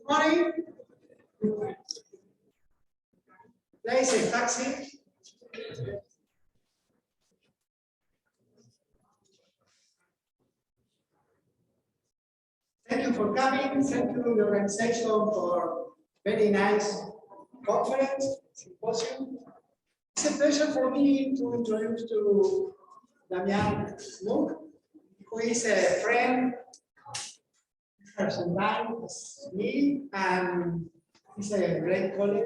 Morning. There is a taxi. Thank you for coming. Thank you, the organization, for very nice conference, Symposium. It's a pleasure for me to introduce to Damien, who is a friend, person as me, and he's a great colleague.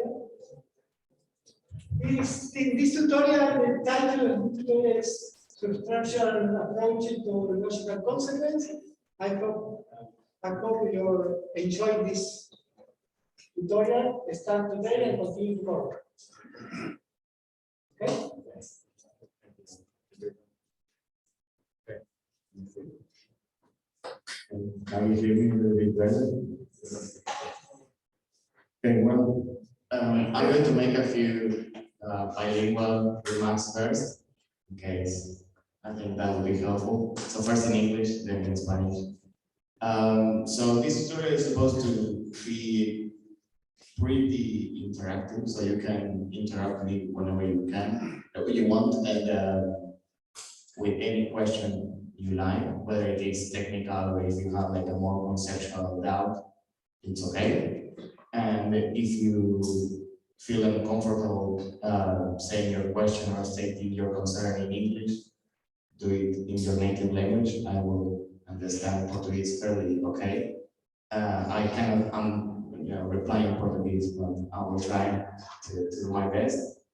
In this tutorial, the title of the tutorial is Substantial Approach to Logical Consequence. I hope you enjoy this tutorial. Start today and continue tomorrow. Okay? Can you hear me a little bit better? Okay, well, I'm going to make a few bilingual remarks first, in case I think that will be helpful. So first in English, then in Spanish. So this tutorial is supposed to be pretty interactive, so you can interact with me whenever you can, whenever you want, and with any question you like, whether it is technical or if you have like a more conceptual doubt, it's okay. And if you feel uncomfortable saying your question or stating your concern in English, do it in your native language. I will understand Portuguese fairly okay. I'm replying in Portuguese, but I will try to do my best.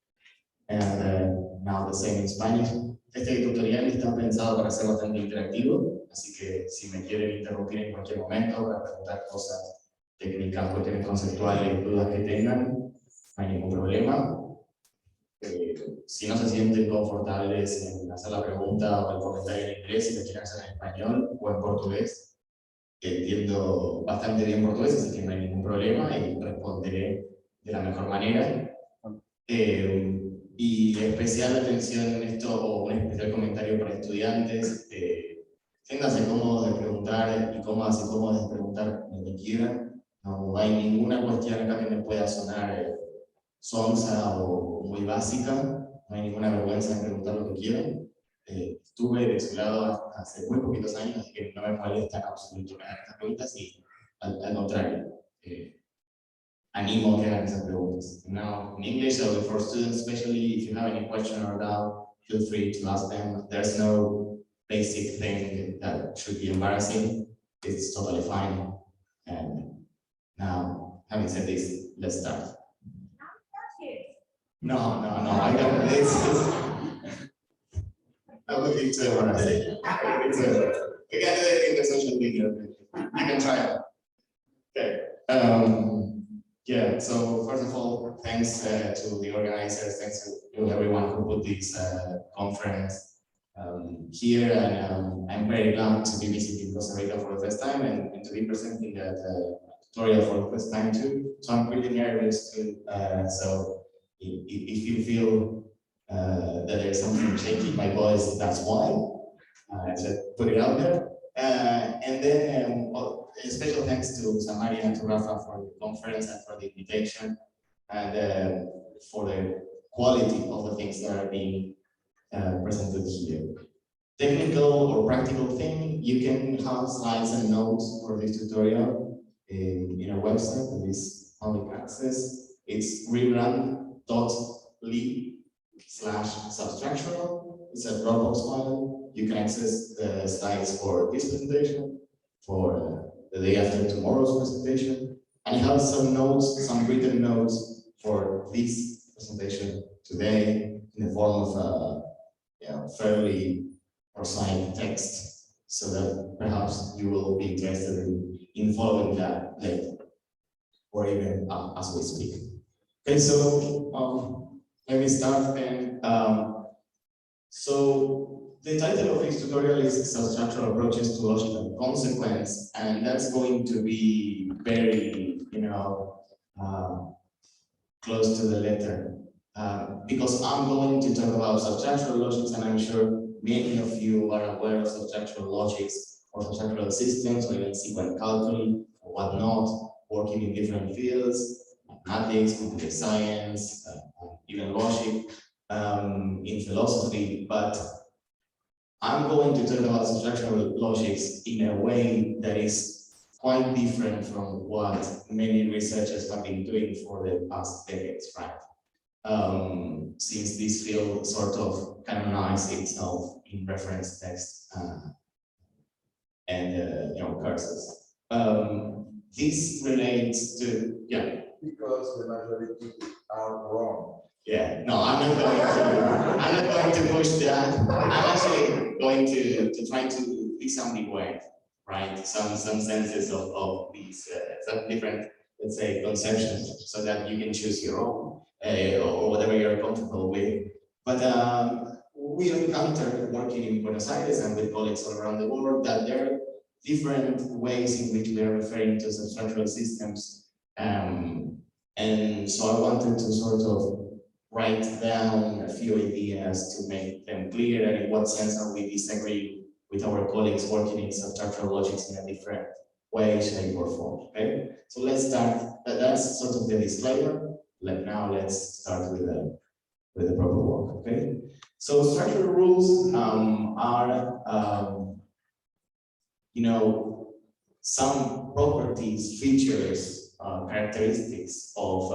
And now the same in Spanish. Este tutorial está pensado para ser bastante interactivo, así que si me quieren interrumpir en cualquier momento para preguntar cosas técnicas, cuestiones conceptuales, dudas que tengan, no hay ningún problema. Si no se sienten confortables en hacer la pregunta o el comentario en inglés, si lo quieren hacer en español o en portugués, entiendo bastante bien portugués, así que no hay ningún problema y responderé de la mejor manera. Y especial atención en esto, o un especial comentario para estudiantes, siéntanse cómodos de preguntar y cómodas y cómodos de preguntar lo que quieran. No hay ninguna cuestión acá que me pueda sonar sonsa o muy básica, no hay ninguna vergüenza en preguntar lo que quieran. Estuve de su lado hace muy poquitos años, así que no me molesta en absoluto estas preguntas y al contrario. Animo que hagan esas preguntas. Now, in English, so for students, especially if you have any question or doubt, feel free to ask them. There's no basic thing that should be embarrassing. It's totally fine. And now, having said this, let's start. No, I don't. I'm looking to what I say. We can do it in the social media. You can try it. Okay. Yeah, so first of all, thanks to the organizers, thanks to everyone who put this conference here, and I'm very glad to be visiting Costa Rica for the first time and to be presenting that tutorial for the first time too. So I'm really nervous too, so if you feel that there's something shaky in my voice, that's why. Just put it out there. And then a special thanks to Samari and to Rafa for the conference and for the invitation and for the quality of the things that are being presented here. Technical or practical thing, you can have slides and notes for this tutorial in our website that is public access. It's rebrand.ly/substructural. It's a Dropbox file. You can access the slides for this presentation, for the day after tomorrow's presentation, and you have some notes, some written notes for this presentation today in the form of fairly precise text, so that perhaps you will be interested in following that later, or even as we speak. Okay, so let me start then. So the title of this tutorial is Substructural Approaches to Logical Consequence, and that's going to be very, close to the letter, because I'm going to talk about substructural logics, and I'm sure many of you are aware of substructural logics or substructural systems, or even sequence calculus or whatnot. working in different fields, mathematics, computer science, even logic, in philosophy, but I'm going to talk about structural logics in a way that is quite different from what many researchers have been doing for the past decades, right? Since this field sort of canonized itself in reference text and curses. This relates to, yeah. Because the majority are wrong. Yeah, no, I'm not going to push that. I'm actually going to try to disambiguate, right? Some senses of these some different, let's say, conceptions, so that you can choose your own or whatever you're comfortable with. But we encountered working in Buenos Aires and with colleagues all around the world that there are different ways in which we are referring to structural systems. And so I wanted to sort of write down a few ideas to make them clear, and in what sense are we disagreeing with our colleagues working in structural logics in a different way, shape, or form. Okay, so let's start. That's sort of the disclaimer. Let's start with the proper work. Okay, so structural rules are some properties, features, characteristics of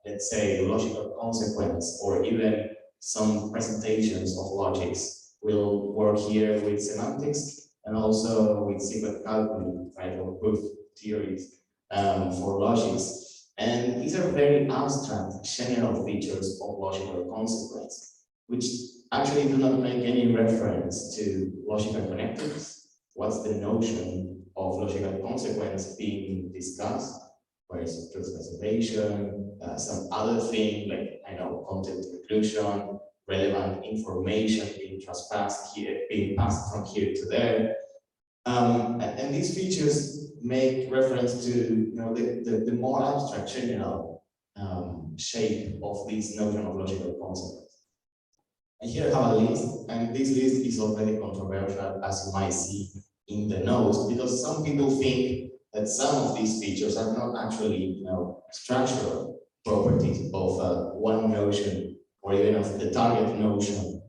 let's say logical consequence, or even some presentations of logics. We'll work here with semantics and also with secret calculus, right, or proof theories for logics. And these are very abstract, general features of logical consequence, which actually do not make any reference to logical connectors. What's the notion of logical consequence being discussed? Where is truth preservation, some other thing like, content inclusion, relevant information being passed from here to there. And these features make reference to the more abstract general shape of this notion of logical consequence. And here I have a list, and this list is already controversial, as you might see in the notes, because some people think that some of these features are not actually, structural properties of one notion, or even of the target notion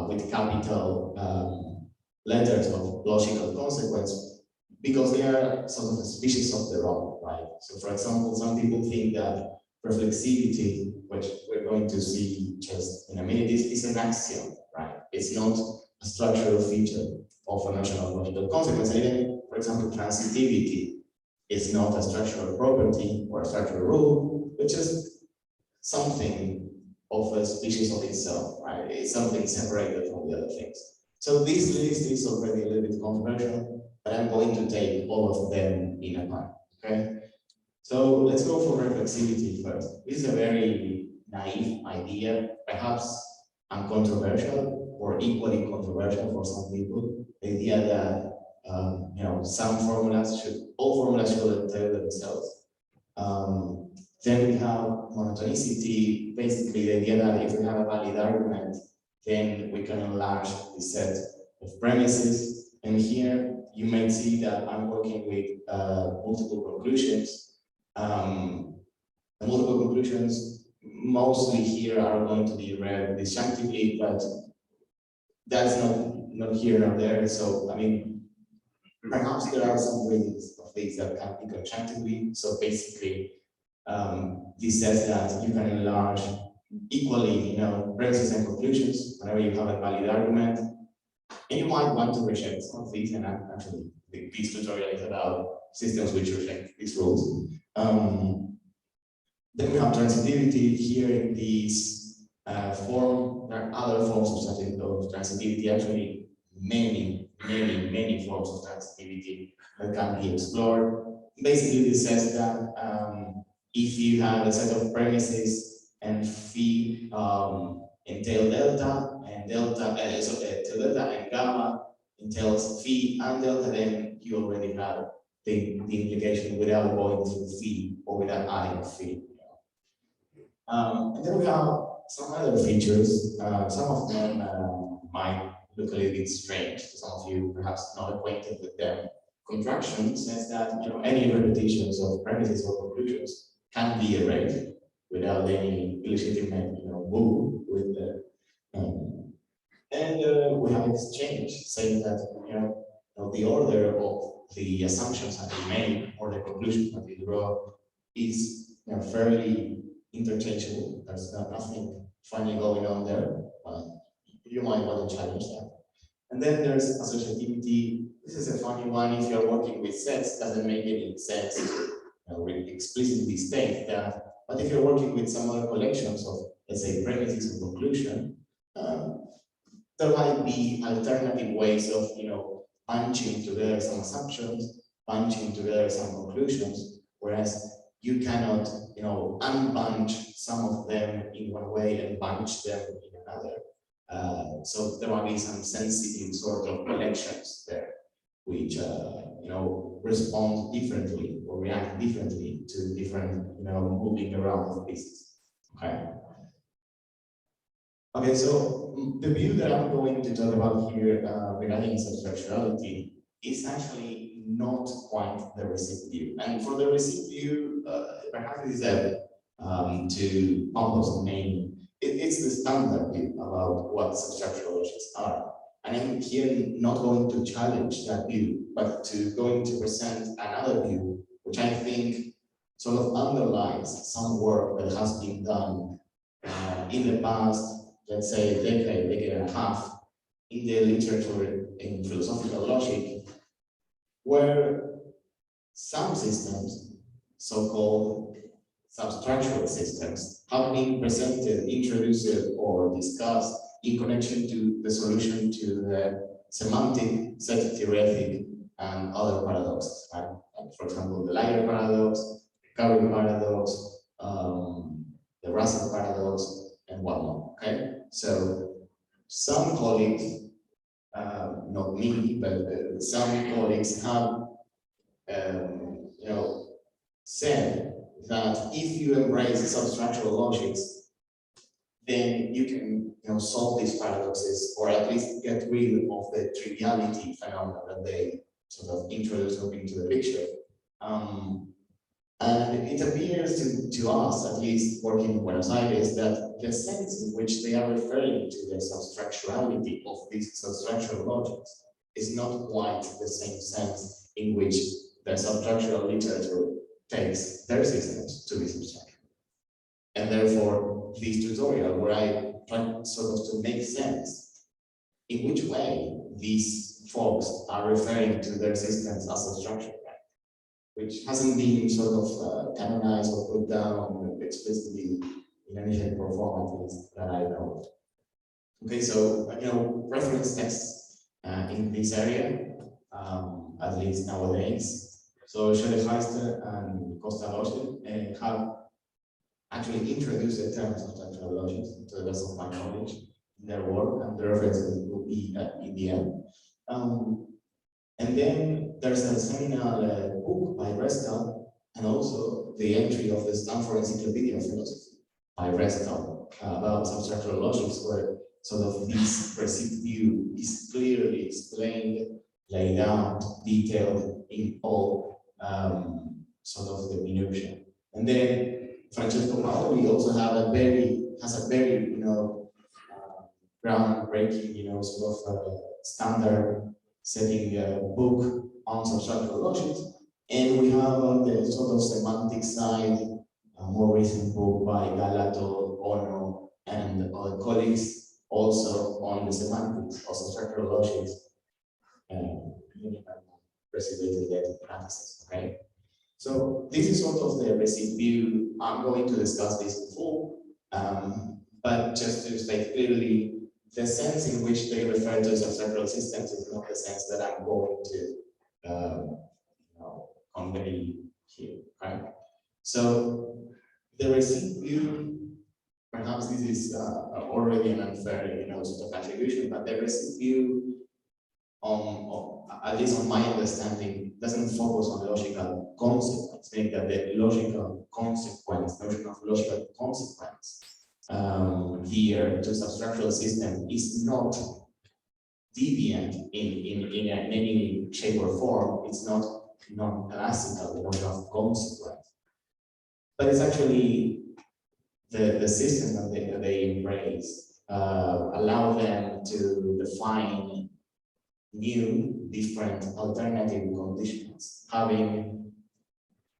with capital letters of logical consequence, because they are sort of a species of their own, right? So, for example, some people think that reflexivity, which we're going to see just in a minute, is an axiom, right? It's not a structural feature of a notion of logical consequence. And even, for example, transitivity is not a structural property or a structural rule, but just something of a species of itself, right? It's something separated from the other things. So this list is already a little bit controversial, but I'm going to take all of them in a part, okay? So let's go for reflexivity first. This is a very naive idea, perhaps uncontroversial or equally controversial for some people. The idea that all formulas should entail themselves. Then we have monotonicity, basically the idea that if we have a valid argument, then we can enlarge the set of premises. And here you may see that I'm working with multiple conclusions. The multiple conclusions mostly here are going to be read disjunctively, but that's not here nor there. So, I mean, perhaps there are some ways of things that can be conjunctively. So basically, this says that you can enlarge equally, premises and conclusions whenever you have a valid argument. And you might want to reject some of these, and actually, this tutorial is about systems which reject these rules. Then we have transitivity here in this form. There are other forms of transitivity, actually many forms of transitivity that can be explored. Basically, this says that if you have a set of premises and phi entail delta, and delta and gamma entails phi and delta, then you already have the implication without going through phi or without adding phi. And then we have some other features. Some of them might look a little bit strange to some of you, perhaps not acquainted with them. contraction says that any repetitions of premises or conclusions can be erased without any illegitimate move with the and we have exchange saying that the order of the assumptions that we make or the conclusions that we draw is fairly interchangeable. There's nothing funny going on there. You might want to challenge that. And then there's associativity. This is a funny one. If you're working with sets, doesn't make any sense to explicitly state that. But if you're working with some other collections of, let's say, premises and conclusion, there might be alternative ways of, bunching together some assumptions, bunching together some conclusions, whereas you cannot, unbunch some of them in one way and bunch them in another. So there might be some sensitive sort of collections there, which respond differently or react differently to different, moving around of pieces. Okay. Okay, so the view that I'm going to talk about here regarding substructurality is actually not quite the receipt view. And for the receipt view, perhaps it is to almost name. It's the standard view about what substructural logics are. And I'm here not going to challenge that view, but going to present another view, which I think sort of underlies some work that has been done in the past, let's say, decade and a half, in the literature in philosophical logic, where some systems, so-called substructural systems, have been presented, introduced, or discussed in connection to the solution to the semantic, set-theoretic, and other paradoxes. Right? Like, for example, the Liar paradox, the Curry paradox, the Russell paradox, and whatnot. Okay, so some colleagues, not me, but some colleagues have, said that if you embrace substructural logics, then you can, solve these paradoxes, or at least get rid of the triviality phenomena that they sort of introduce into the picture. And it appears to us, at least working in Buenos Aires, that the sense in which they are referring to the substructurality of these substructural logics is not quite the same sense in which the substructural literature takes their systems to be substructural. And therefore, this tutorial, where I try sort of to make sense in which way these folks are referring to their systems as substructural, which hasn't been sort of canonized or put down explicitly in any shape or form, at least that I know of. Okay, so reference texts in this area, at least nowadays. So Schelleheister and Costa Roche have actually introduced the term substructural logics, to the best of my knowledge, in their work, and the references will be in the end. And then there's a seminal book by Restal, and also the entry of the Stanford Encyclopedia of Philosophy by Restal about substructural logics, where sort of this receipt view is clearly explained, laid out, detailed in all sort of the minutiae. And then Francesco Paoli also has a very groundbreaking, sort of standard setting book on substructural logics. And we have on the sort of semantic side a more recent book by Galato, Ono, and other colleagues also on the semantics of substructural logics and reciprocated practices. Okay, so this is sort of the receipt view. I'm going to discuss this in full, but just to state clearly, the sense in which they refer to substructural systems is not the sense that I'm going to convey here. Right? So the receipt view, perhaps this is already an unfair, sort of attribution, but the receipt view, at least on my understanding, doesn't focus on logical consequence, meaning that the logical consequence, notion of logical consequence here to substructural system is not deviant in any shape or form, it's not non-classical, the notion of consequence. But it's actually the system that they embrace allow them to define new, different alternative conditions, having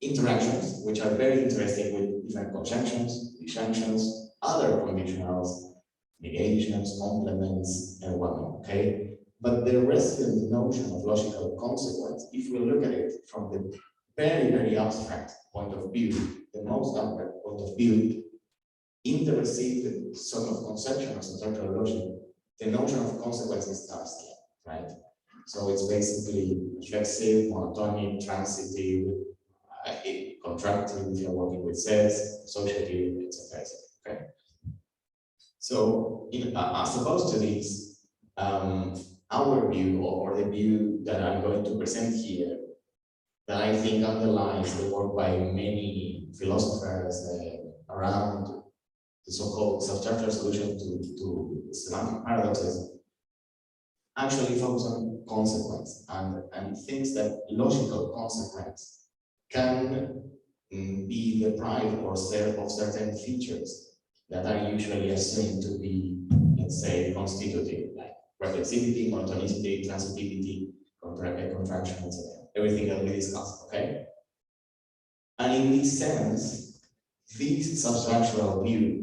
interactions which are very interesting with different conjunctions, disjunctions, other conditionals, negations, complements, and whatnot, okay? But the resident notion of logical consequence, if we look at it from the very, very abstract point of view, the most abstract point of view, in the received sort of conception of structural logic, the notion of consequence is Tarskian, right? So it's basically reflexive, monotonic, transitive, contractive if you're working with sets, associative, etc. Okay. So, as opposed to this, our view or the view that I'm going to present here, that I think underlies the work by many philosophers around the so-called substructural solution to semantic paradoxes, actually focus on consequence and thinks that logical consequence can be deprived or serve of certain features that are usually assumed to be, let's say, constitutive, like reflexivity, monotonicity, transitivity, contraction, etc. Everything that we discussed, okay? And in this sense, this substructural view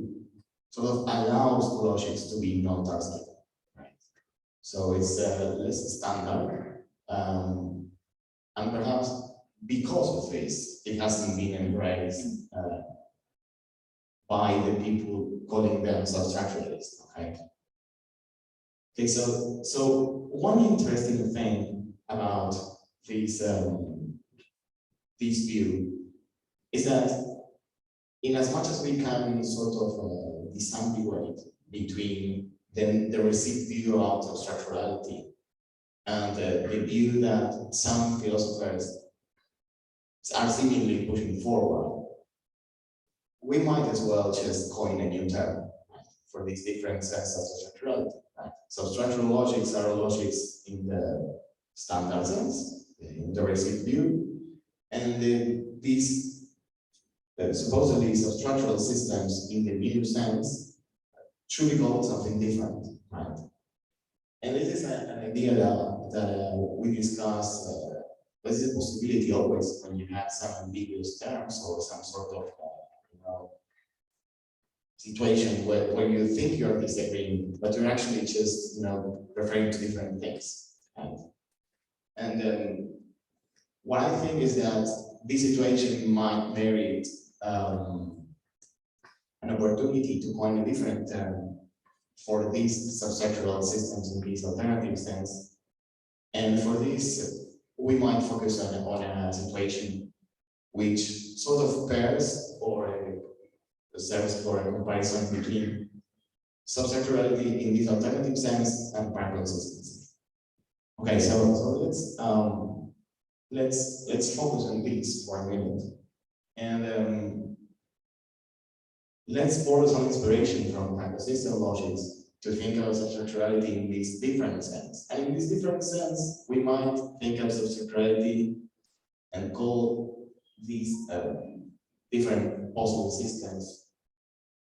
sort of allows logics to be non-Tarskian, right? So it's less standard, and perhaps because of this, it hasn't been embraced by the people calling them substructuralists, okay? Okay, so one interesting thing about this view is that in as much as we can sort of disambiguate between the received view of substructurality and the view that some philosophers are seemingly pushing forward, we might as well just coin a new term, right, for these different senses of substructurality. Right? Substructural logics are logics in the standard sense, in the received view, and these supposedly substructural systems in the new sense truly call something different, right? And this is an idea that we discuss. This is a possibility always when you have some ambiguous terms or some sort of situation where you think you're disagreeing, but you're actually just referring to different things. And what I think is that this situation might merit an opportunity to coin a different term for these substructural systems in this alternative sense. And for this, we might focus on a situation which sort of pairs or serves for a comparison between substructurality in this alternative sense and prime consistency. Okay, so let's focus on this for a minute, and let's borrow some inspiration from prime consistent logics to think of substructurality in this different sense. And in this different sense, we might think of substructurality and call these different possible systems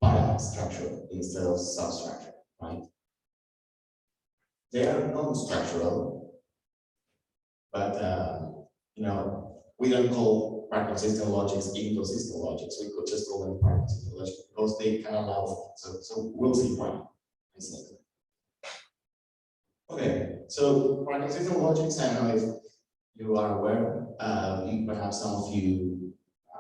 parastructural instead of substructure, right? They are non-structural, but we don't call prime-consistent logics inconsistent logics. We could just call them prime-consistent logics because they can allow for it. So we'll see why. Okay, so prime-consistent logics, I don't know if you are aware, perhaps some of you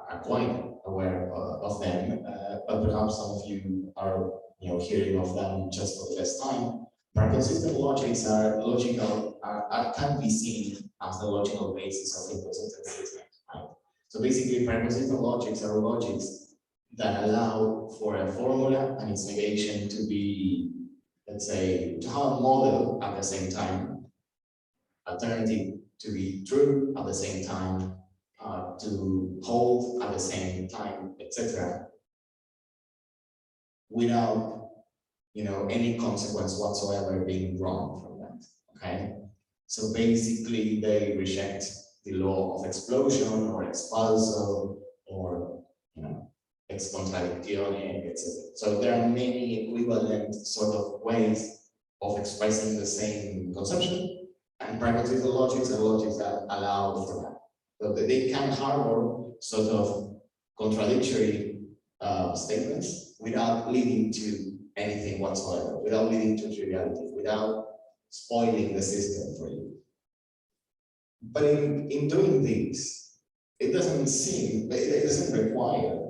are quite aware of them, but perhaps some of you are hearing of them just for the first time. Prime-consistent logics are logical, can be seen as the logical basis of inconsistent systems. Right? So basically, prime-consistent logics are logics that allow for a formula and its negation to be, let's say, to have a model at the same time, alternative to be true at the same time, to hold at the same time, etc., without any consequence whatsoever being drawn from that. okay? So basically they reject the law of explosion or expulso or, you know, ex contradictione, etc. So there are many equivalent sort of ways of expressing the same conception, and pragmatism logics and logics that allow for that. So they can harbor sort of contradictory statements without leading to anything whatsoever, without leading to triviality, without spoiling the system for you. But in doing this, it doesn't require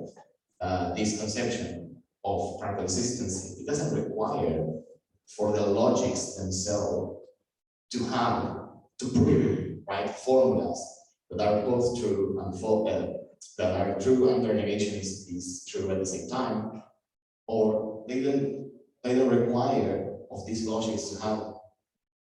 this conception of practical consistency. It doesn't require for the logics themselves to prove, right, formulas that are both true and false, that are true and their negation is true at the same time, or they don't require of these logics to have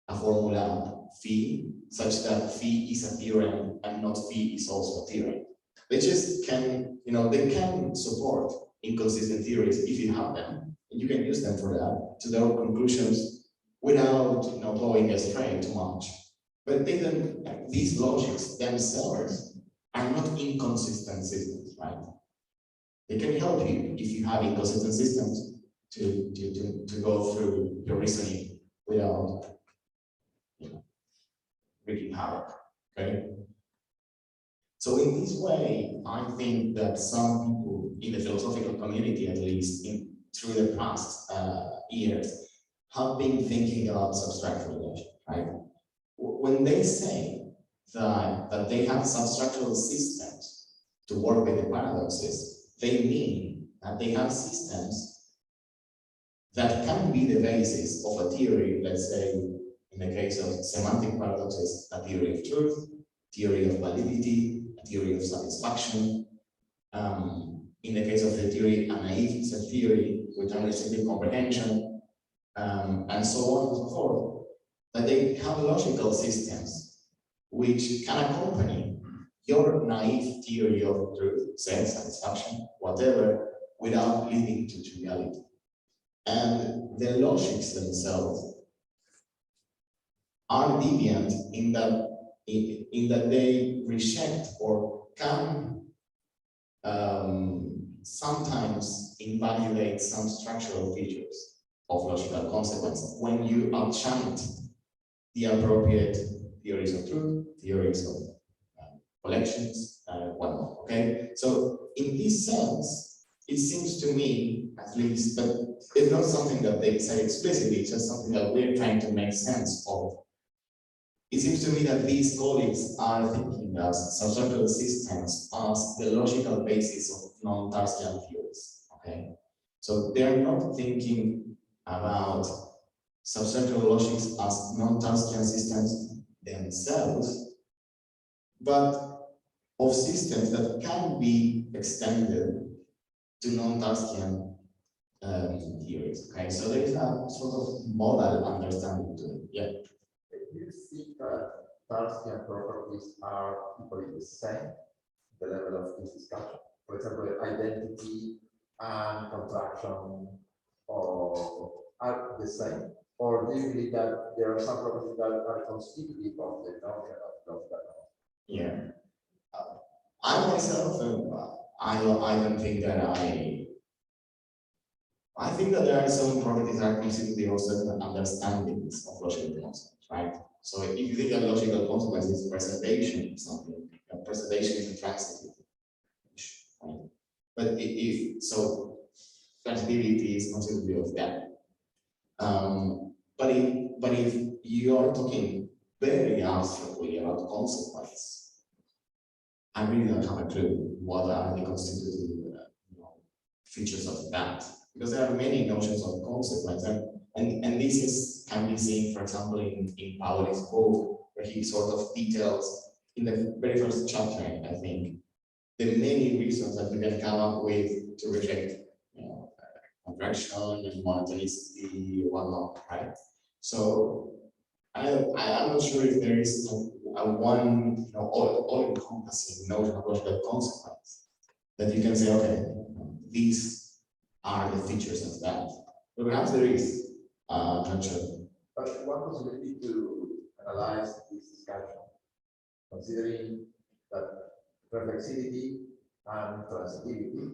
a formula phi such that phi is a theorem and not phi is also a theorem. They just can, you know, they can support inconsistent theories if you have them, and you can use them for that to their conclusions without, you know, going astray too much. But they don't, these logics themselves are not inconsistent systems, right? They can help you if you have inconsistent systems to go through your reasoning without, you know, wreaking havoc, okay? So in this way, I think that some people in the philosophical community, at least through the past years, have been thinking about substructural logic, right? When they say that they have substructural systems to work with the paradoxes, they mean that they have systems that can be the basis of a theory, let's say, in the case of semantic paradoxes, a theory of truth, theory of validity, a theory of satisfaction. In the case of the theory, a naive set theory with unrestricted comprehension, and so on and so forth, that they have logical systems which can accompany your naive theory of truth, sense, satisfaction, whatever, without leading to triviality. And the logics themselves are deviant in that they reject or can sometimes invalidate some structural features of logical consequence when you enchant the appropriate theories of truth, theories of collections, whatnot. Okay, so in this sense, it seems to me, at least, but it's not something that they say explicitly, it's just something that we're trying to make sense of. It seems to me that these colleagues are thinking of substructural systems as the logical basis of non-Tarskian theories. Okay, so they're not thinking about substructural logics as non-Tarskian systems themselves, but of systems that can be extended to non-Tarskian theories. Okay, so there is a sort of modal understanding to it. Yeah. Do you think that Tarskian properties are equally the same, the level of this discussion? For example, identity and contraction are the same? Or do you believe that there are some properties that are constitutive of the notion of logical? Yeah. I myself, I don't think that I think that there are some properties that are constitutive of certain understandings of logical concepts, right? So if you think that logical consequence is presentation of something, presentation is a transitive issue, right? But if so, transitivity is constitutive of that. But if you are talking very abstractly about consequence, I really don't have a clue what are the constitutive features of that, because there are many notions of consequence, and this can be seen, for example, in Paoli's book, where he sort of details in the very first chapter, I think, the many reasons that you can come up with to reject, contraction and monotonicity, whatnot, right? So I'm not sure if there is a one, all-encompassing notion of logical consequence that you can say, okay, these are the features of that. But perhaps there is, I'm not sure. But one possibility to generalize this discussion, considering that reflexivity and transitivity,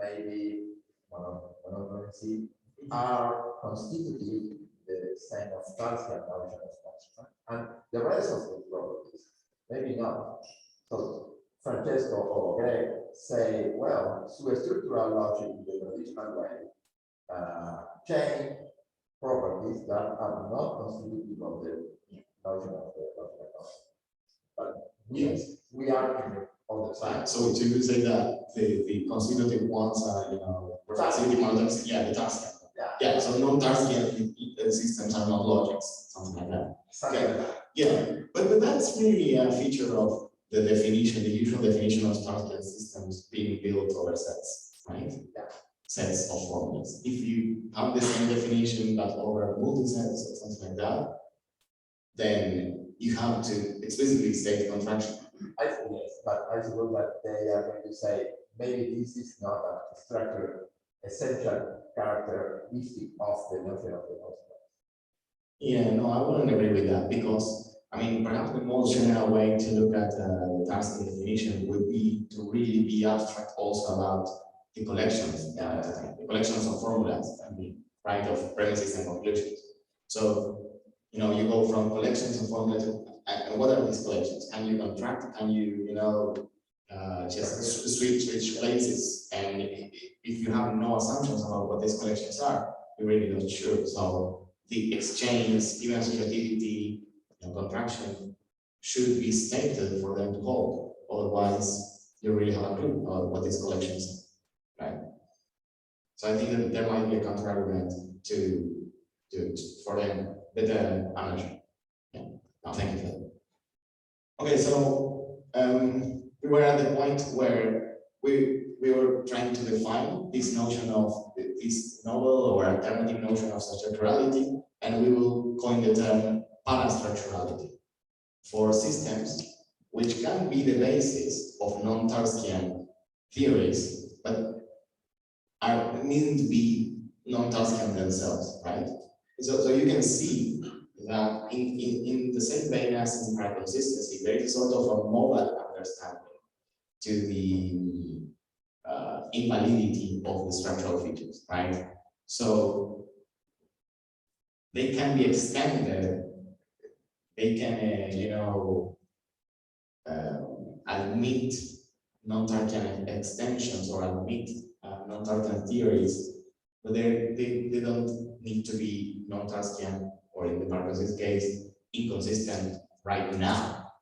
maybe monochronicity, are constitutive the same of Tarsian notion of function, and the rest of the properties, maybe not. So Francesco or Greg say, well, superstructural logic in the traditional way chain properties that are not constitutive of the notion of the logical concept. But we are on the side. So you could say that the constitutive ones are, reflexivity models, the Tarsian. Yeah, so non-Tarsian systems are not logics, something like that. Okay. Yeah, but that's really a feature of the definition, the usual definition of Tarsian systems being built over sets, right? Yeah. Sets of formulas. If you have the same definition but over multi-sets or something like that, then you have to explicitly state contraction. I think yes, but I suppose that they are going to say maybe this is not a structure, essential characteristic of the notion of the notion. Yeah, no, I wouldn't agree with that because, I mean, perhaps the most general way to look at the Tarsian definition would be to really be abstract also about the collections, the collections of formulas, I mean, right, of premises and conclusions. So, you go from collections of formulas to, and what are these collections? Can you contract? Can you, just switch places? And if you have no assumptions about what these collections are, you're really not sure. So the exchange, even associativity, contraction should be stated for them to hold. Otherwise, you really have a clue about what these collections are, right? So I think that there might be a counter argument for them, but I'm not sure. Yeah. No, thank you for that. Okay, so we were at the point where we were trying to define this notion of this novel or alternative notion of structurality, and we will coin the term parastructurality for systems which can be the basis of non-Tarskian theories, but needn't to be non-Tarskian themselves, right? So you can see that in the same vein as in consistency, there is sort of a modal understanding to the invalidity of the structural features, right? So they can be extended, they can, admit non-Tarkian extensions or admit non-Tarkian theories, but they don't need to be non-Tarkian, or in the Marcos's case, inconsistent right now,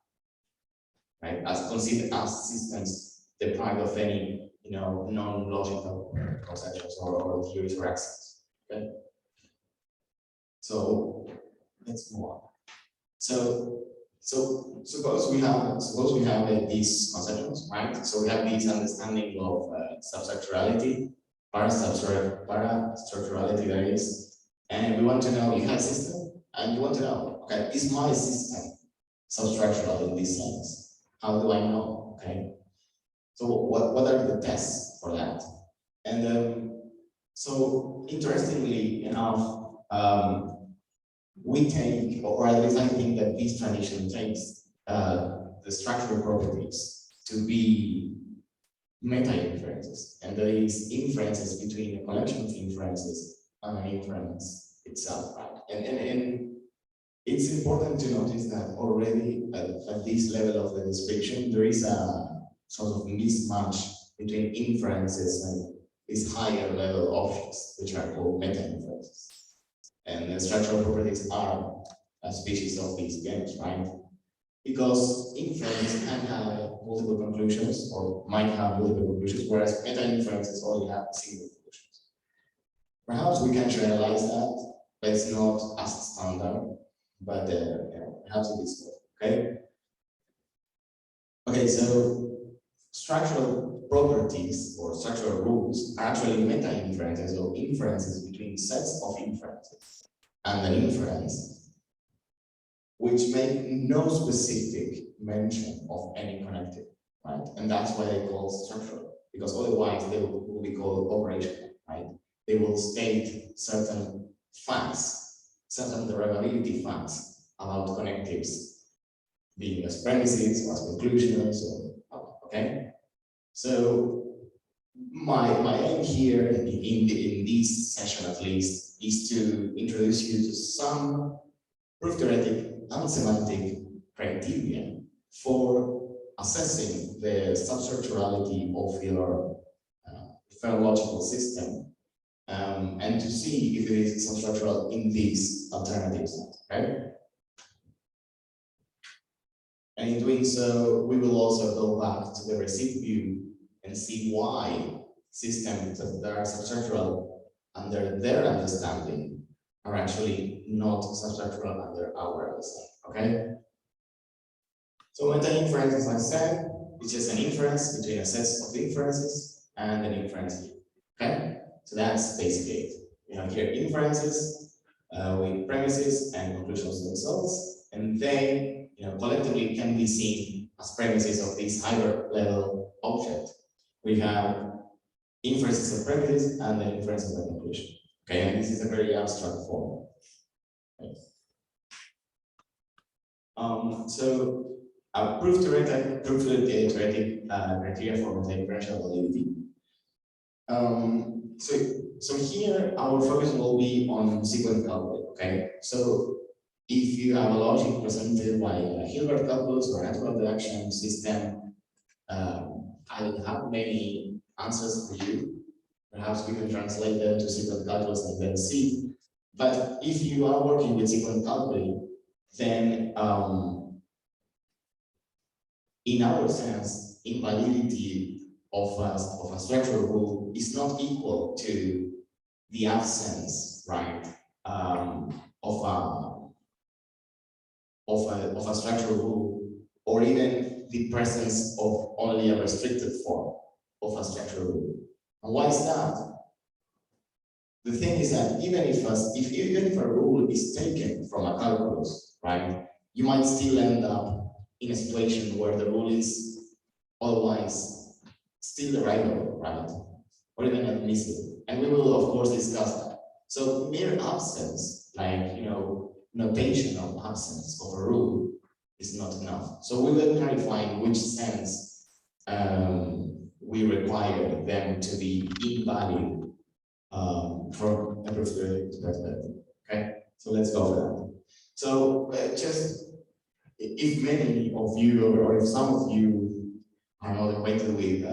right? As considered as systems deprived of any, non-logical conceptions or theories or axioms. Okay. So let's move on. So suppose we have these conceptions, right? So we have this understanding of substructurality, parastructurality, that is, and we want to know, you have a system, and you want to know, okay, is my system substructural in this sense? How do I know? Okay. So what are the tests for that? And so interestingly enough, we take, or at least I think that this tradition takes the structural properties to be meta-inferences, and there is inferences between a collection of inferences and an inference itself, right? And it's important to notice that already at this level of the description, there is a sort of mismatch between inferences and this higher level objects, which are called meta-inferences. And the structural properties are a species of these games, right? Because inferences can have multiple conclusions, or might have multiple conclusions, whereas meta-inferences only have single conclusions. Perhaps we can generalize that, but it's not as standard, but perhaps it is good, okay? Okay, so structural properties or structural rules are actually meta-inferences or inferences between sets of inferences and an inference which make no specific mention of any connective, right? And that's why they call structural, because otherwise they will be called operational, right? They will state certain facts, certain derivability facts about connectives, being as premises or as conclusions, or, okay? So my aim here in this session at least is to introduce you to some proof theoretic and semantic criteria for assessing the substructurality of your phonological system, and to see if it is substructural in these alternatives, okay? And in doing so, we will also go back to the receipt view and see why systems that are substructural under their understanding are actually not substructural under our understanding, okay? So meta-inference, as I said, is just an inference between a set of inferences and an inference view, okay? So that's basically it. We have here inferences with premises and conclusions themselves, and they, collectively can be seen as premises of this higher level object. We have inferences of premises and then inferences of conclusion. Okay, and this is a very abstract form. Okay. So a proof theoretic criteria for multi-differential validity. So here our focus will be on sequence calculus. Okay, so if you have a logic presented by a Hilbert calculus or a natural deduction system, I don't have many answers for you. Perhaps we can translate them to sequence calculus and then see. But if you are working with sequence calculus, then in our sense, invalidity of a structural rule is not equal to the absence, right, of a structural rule, or even the presence of only a restricted form of a structural rule. And why is that? The thing is that even if a rule is taken from a calculus, right, you might still end up in a situation where the rule is otherwise still derivable, right, or even admissible. And we will of course discuss that. So mere absence, like notation of absence of a rule, is not enough. So we will clarify in which sense we require them to be invalid from a proof theoretic perspective. Okay, so let's go for that. So just if many of you or if some of you are not acquainted with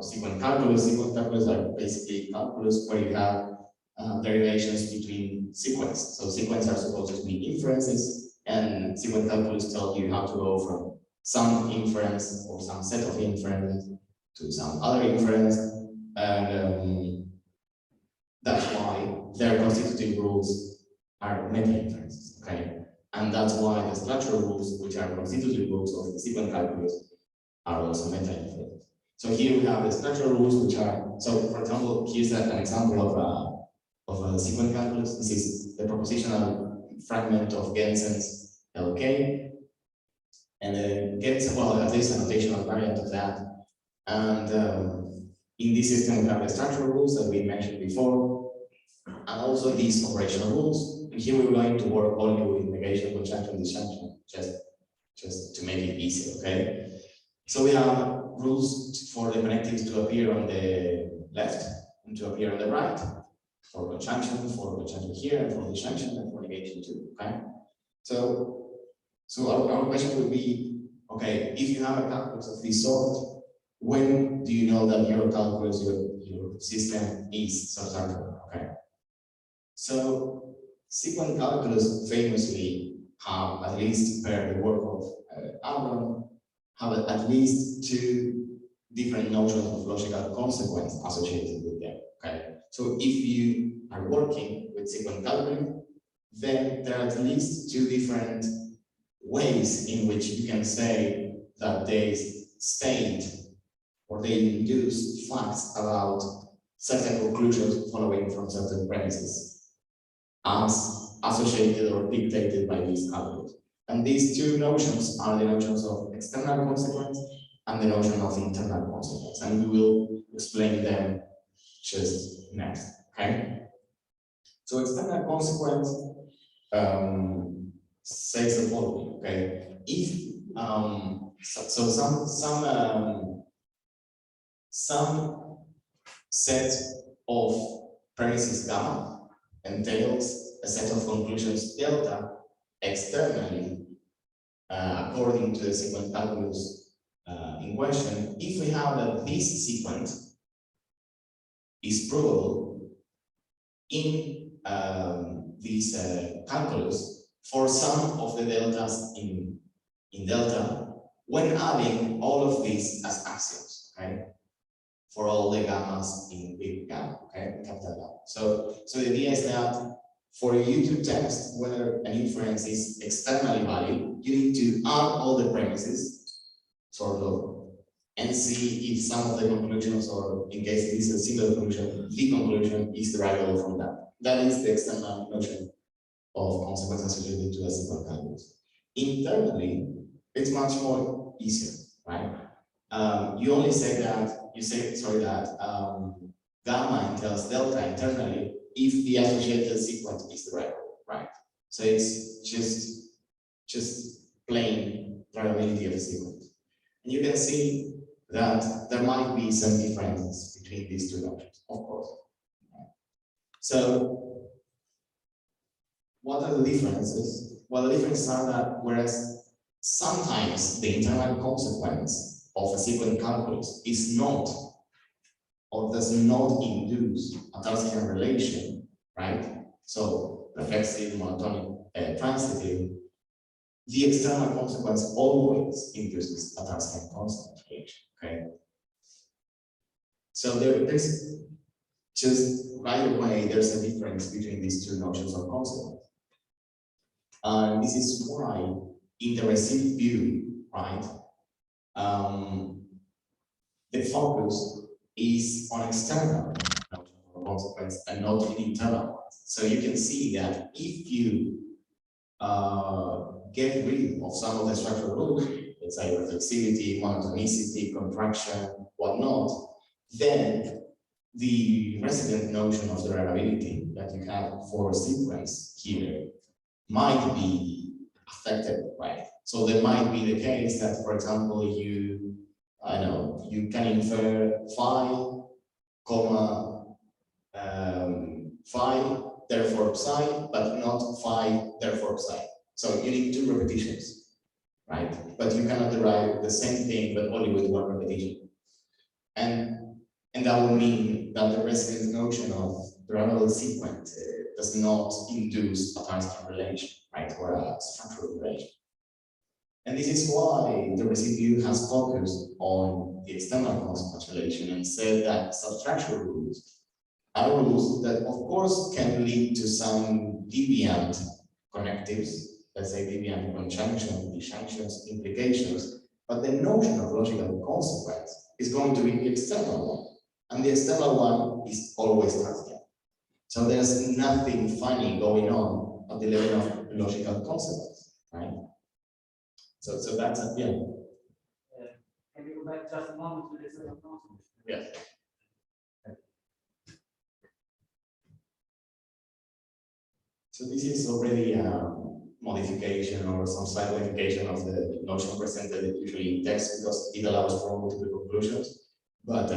sequence calculus. Sequence calculus are basically calculus where you have derivations between sequence. So sequence are supposed to be inferences, and sequence calculus tells you how to go from some inference or some set of inference to some other inference, and that's why their constitutive rules are meta-inferences, okay? And that's why the structural rules, which are constitutive rules of the sequence calculus, are also meta-inferences. So here we have the structural rules, which are, so for example, here's an example of a sequence calculus. This is the propositional fragment of Gensen's LK. And then Gensen, well, at least a notational variant of that. And in this system, we have the structural rules that we mentioned before, and also these operational rules. And here we're going to work only with negation, conjunction, disjunction, just to make it easy, okay? So we have rules for the connectives to appear on the left and to appear on the right, for conjunction here, and for disjunction, and for negation too, okay? So our question would be, okay, if you have a calculus of this sort, when do you know that your calculus, your system is substructural, okay? So sequence calculus famously have, at least per the work of Aaron, have at least two different notions of logical consequence associated with them, okay? So if you are working with sequence calculus, then there are at least two different ways in which you can say that they state or they induce facts about certain conclusions following from certain premises as associated or dictated by these calculus. And these two notions are the notions of external consequence and the notion of internal consequence. And we will explain them just next, okay? So external consequence says the following. Okay, if some set of premises gamma entails a set of conclusions delta externally according to the sequence calculus in question. If we have that this sequence is provable in this calculus for some of the deltas in delta, when adding all of these as axioms, okay? For all the gammas in big gamma, okay, capital gamma. So the idea is that for you to test whether an inference is externally valid, you need to add all the premises, sort of, and see if some of the conclusions, or in case it is a single conclusion, the conclusion is derivable from that. That is the external notion of consequence associated to a single calculus. Internally, it's much more easier, right? You only say that, that gamma entails delta internally if the associated sequence is derivable, right? So it's just plain derivability of the sequence. And you can see that there might be some differences between these two notions, of course. So what are the differences? Well, the differences are that whereas sometimes the internal consequence of a sequence calculus is not or does not induce a Tarskian relation, right? So reflexive, monotonic, transitive, the external consequence always induces a Tarskian constant relation, okay? So there's just right away, there's a difference between these two notions of consequence. This is why in the received view, right, the focus is on external notion of consequence and not in internal ones. So you can see that if you get rid of some of the structural rules, let's say reflexivity, monotonicity, contraction, whatnot, then the resident notion of derivability that you have for a sequence here might be affected, right? So there might be the case that, for example, you can infer phi, comma, phi, therefore psi, but not phi, therefore psi. So you need two repetitions, right? But you cannot derive the same thing, but only with one repetition. And that would mean that the resident notion of derivable sequence does not induce a Tarskian relation, right, or a structural relation. And this is why the received view has focused on the external consequence relation and said that substructural rules are rules that, of course, can lead to some deviant connectives, let's say deviant conjunction, disjunctions, implications, but the notion of logical consequence is going to be the external one. And the external one is always Tarskian. So there's nothing funny going on at the level of logical consequence, right? So that's it, yeah. Can you go back just a moment to the external consequence? Yes. So this is already a modification or some slight modification of the notion presented usually in text because it allows for multiple conclusions. But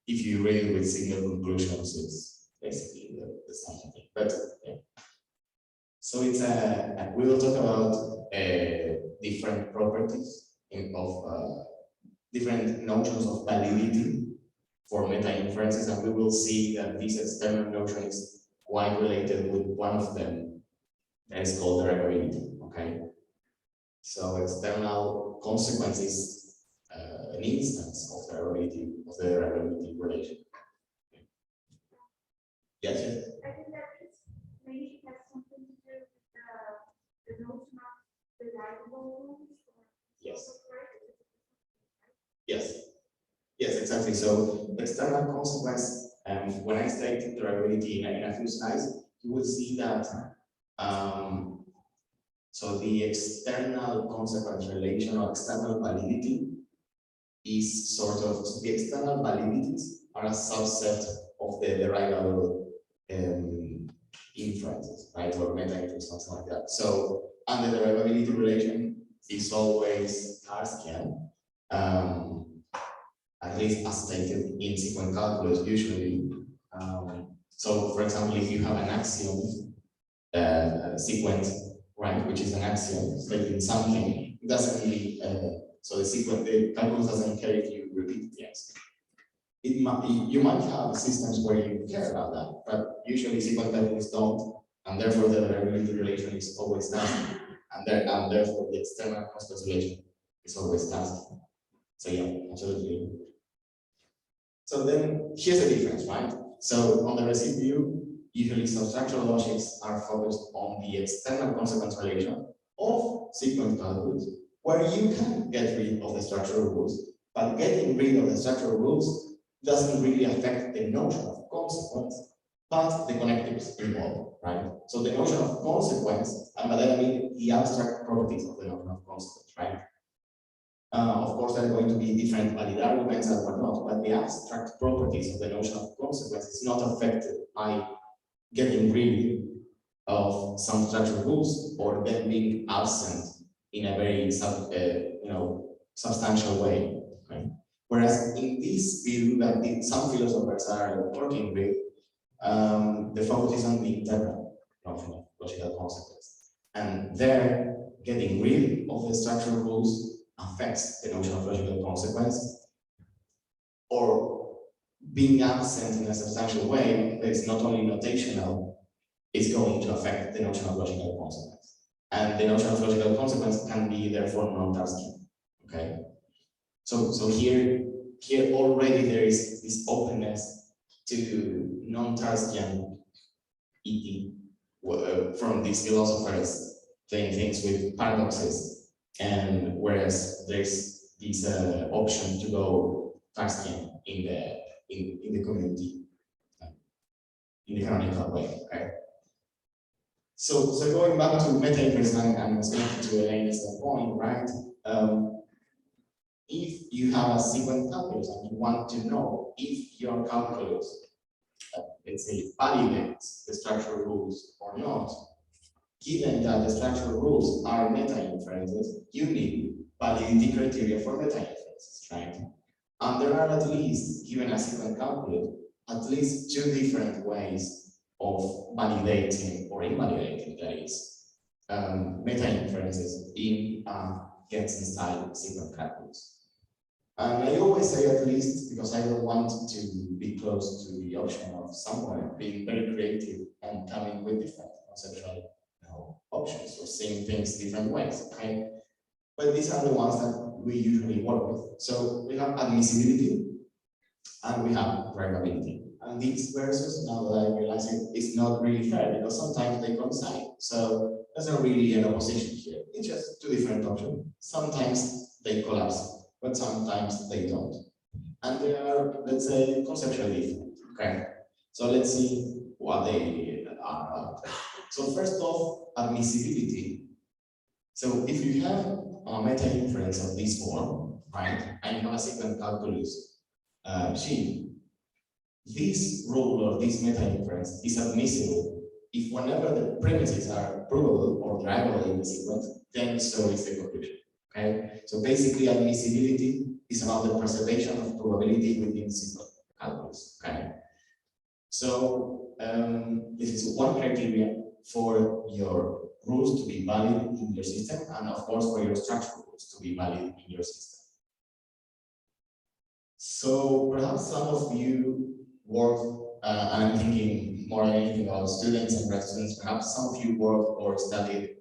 if you read it with single conclusions, it's basically the same thing. But yeah. So it's we will talk about different properties of different notions of validity for meta inferences, and we will see that this external notion is quite related with one of them that is called derivability. Okay, so external consequences an instance of the derivability relation. Yes, yes. I think that is maybe has something to do with the notion of derivable rules. Yes. Yes. Yes, exactly. So external consequence, when I state derivability in a few slides, you will see that so the external consequence relation or external validity is sort of the external validities are a subset of the derivable inferences, right, or meta inference, something like that. So and the derivability relation is always Tarskian, at least as stated in sequence calculus usually. So for example, if you have an axiom sequence, right, which is an axiom stating something, it doesn't really, so the calculus doesn't care if you repeat the axiom. You might have systems where you care about that, but usually sequence calculus don't, and therefore the derivability relation is always Tarskian, and therefore the external constant relation is always Tarskian. So yeah, absolutely. So then here's the difference, right? So on the receipt view, usually substructural logics are focused on the external consequence relation of sequence calculus, where you can get rid of the structural rules, but getting rid of the structural rules doesn't really affect the notion of consequence, but the connectives involved, right? So the notion of consequence, and by that I mean the abstract properties of the notion of consequence, right? Of course, there are going to be different valid arguments and whatnot, but the abstract properties of the notion of consequence is not affected by getting rid of some structural rules or them being absent in a very substantial way. Right? Whereas in this view that some philosophers are working with, the focus is on the internal notion of logical consequence, and there getting rid of the structural rules affects the notion of logical consequence, or being absent in a substantial way that is not only notational, is going to affect the notion of logical consequence. And the notion of logical consequence can be therefore non-Tarskian. Okay. So here already there is this openness to non-Tarskian ET from these philosophers playing things with paradoxes. And whereas there's this option to go Tarskian in the community, in the canonical way, okay? So going back to meta-inference and speaking to Elena's point, right? If you have a sequence calculus and you want to know if your calculus, let's say, validates the structural rules or not, given that the structural rules are meta-inferences, you need validity criteria for meta-inferences, right? And there are at least, given a sequence calculus, at least two different ways of validating or invalidating, that is, meta-inferences in Getson-style sequence calculus. And I always say at least because I don't want to be close to the option of someone being very creative and coming with different conceptual options or seeing things different ways, okay? But these are the ones that we usually work with. So we have admissibility and we have variability. And these verses, now that I realize it, is not really fair because sometimes they coincide. So there's not really an opposition here. It's just two different options. Sometimes they collapse, but sometimes they don't. And they are, let's say, conceptually different, okay? So let's see what they are. So first off, admissibility. So if you have a meta-inference of this form, right, and you have a sequence calculus G, this rule or this meta-inference is admissible if whenever the premises are provable or derivable in the sequence, then so is the conclusion. Okay, so basically admissibility is about the preservation of probability within sequence calculus. Okay, so this is one criteria for your rules to be valid in your system, and of course for your structural rules to be valid in your system. So perhaps some of you work, and I'm thinking more than anything about students and grad students, perhaps some of you work or studied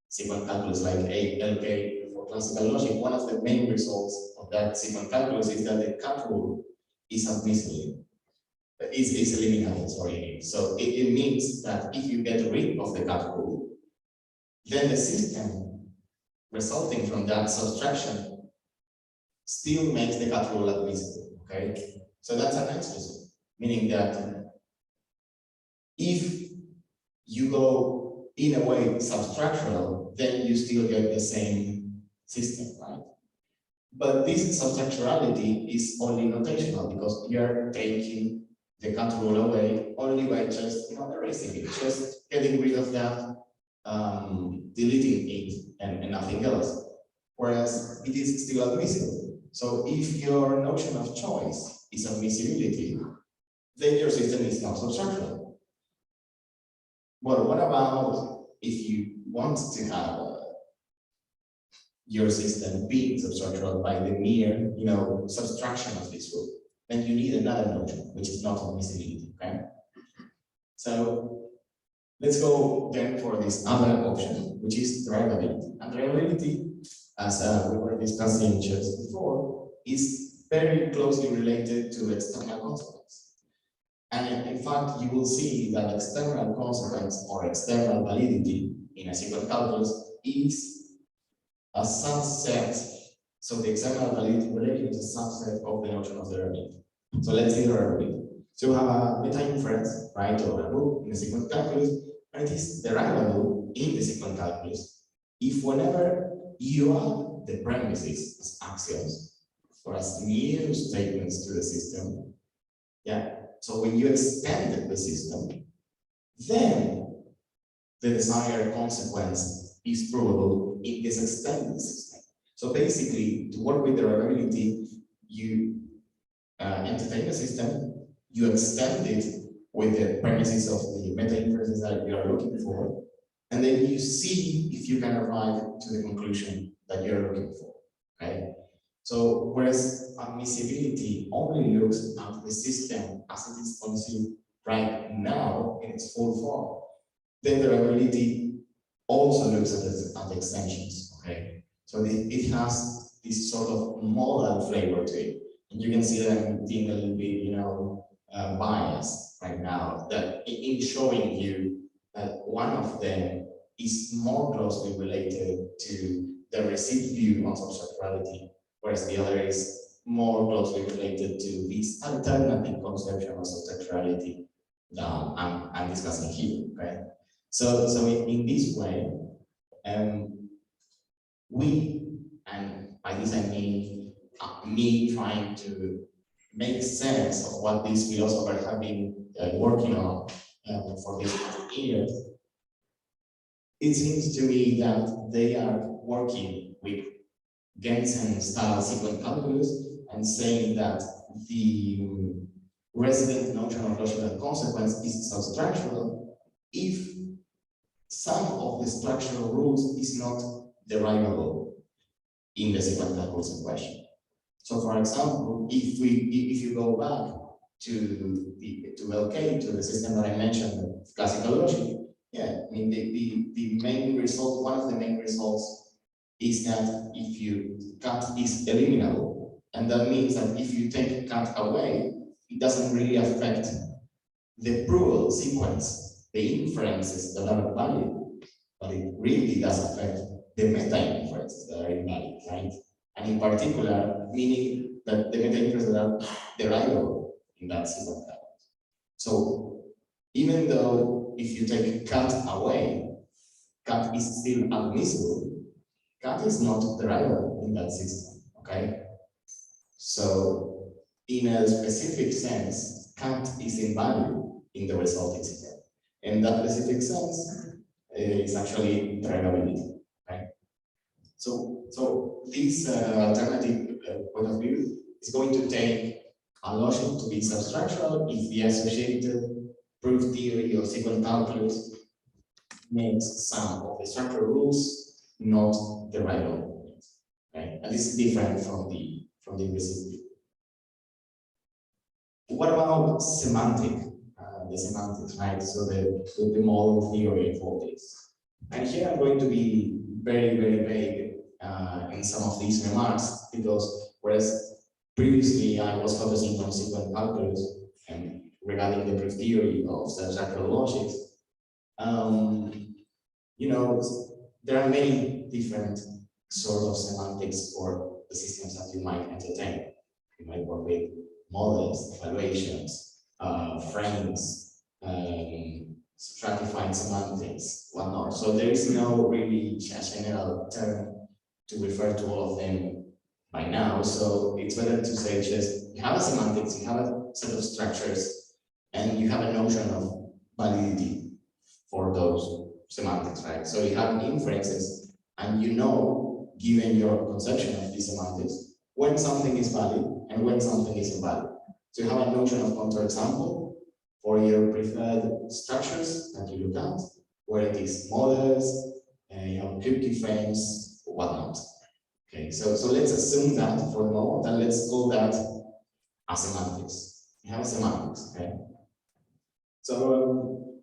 sequence calculus like LK for classical logic. One of the main results of that sequence calculus is that the cut rule is admissible. Is eliminated, sorry. So it means that if you get rid of the cut rule, then the system resulting from that subtraction still makes the cut rule admissible, okay? So that's a nice result, meaning that if you go in a way substructural, then you still get the same system, right? But this substructurality is only notational because you're taking the cut rule away only by just erasing it, just getting rid of that deleting it and nothing else, whereas it is still admissible. So if your notion of choice is admissibility, then your system is not substructural. But what about if you want to have your system being substructural by the mere, subtraction of this rule? Then you need another notion, which is not admissibility, okay? So let's go then for this other option, which is derivability. And derivability, as we were discussing just before, is very closely related to external consequence. And in fact, you will see that external consequence or external validity in a sequence calculus is a subset. So the external validity related is a subset of the notion of derivability. So let's see derivability. So you have a meta-inference, right, or a rule in the sequence calculus, and it is derivable in the sequence calculus if whenever you add the premises as axioms or as new statements to the system, yeah. So when you extend the system, then the desired consequence is provable in this extended system. So basically, to work with derivability, you entertain the system, you extend it with the premises of the meta-inferences that you are looking for, and then you see if you can arrive to the conclusion that you're looking for, okay? So, whereas admissibility only looks at the system as it is conceived right now in its full form, then derivability also looks at the extensions, okay? So it has this sort of modal flavor to it. And you can see that I'm being a little bit, biased right now, that in showing you that one of them is more closely related to the received view on substructurality, whereas the other is more closely related to this alternative conception of substructurality that I'm discussing here, okay? So in this way, we, and by this I mean me trying to make sense of what these philosophers have been working on for these years, it seems to me that they are working with Gensen-style sequence calculus and saying that the resident notion of logical consequence is substructural if some of the structural rules is not derivable in the sequence calculus in question. So, for example, if you go back to LK, to the system that I mentioned, classical logic, yeah, I mean the main result, one of the main results is that if you cut is eliminable, and that means that if you take cut away, it doesn't really affect the provable sequence, the inferences that are valid, but it really does affect the meta-inferences that are invalid, right? And in particular, meaning that the meta-inferences that are derivable in that sequence. So even though if you take cut away, cut is still admissible, cut is not derivable in that system, okay? So in a specific sense, cut is invalid in the resulting system. And that specific sense is actually derivability, okay? So this alternative point of view is going to take a logic to be substructural if the associated proof theory or sequence calculus makes some of the structural rules not derivable, okay? And this is different from the implicit view. What about semantic? The semantics, right? So the model theory of all this. And here I'm going to be very, very vague in some of these remarks, because whereas previously I was focusing on sequence calculus and regarding the proof theory of substructural logics, there are many different sorts of semantics for the systems that you might entertain. You might work with models, evaluations, frames, stratified semantics, whatnot. So there is no really general term to refer to all of them by now. So it's better to say just you have a semantics, you have a set of structures, and you have a notion of validity for those semantics, right? So you have inferences, and you know, given your conception of these semantics, when something is valid and when something is invalid. So you have a notion of counterexample for your preferred structures that you look at, where it is models, you know, cryptoframes, whatnot. Okay, so let's assume that for the moment, and let's call that a semantics. You have a semantics, okay? So,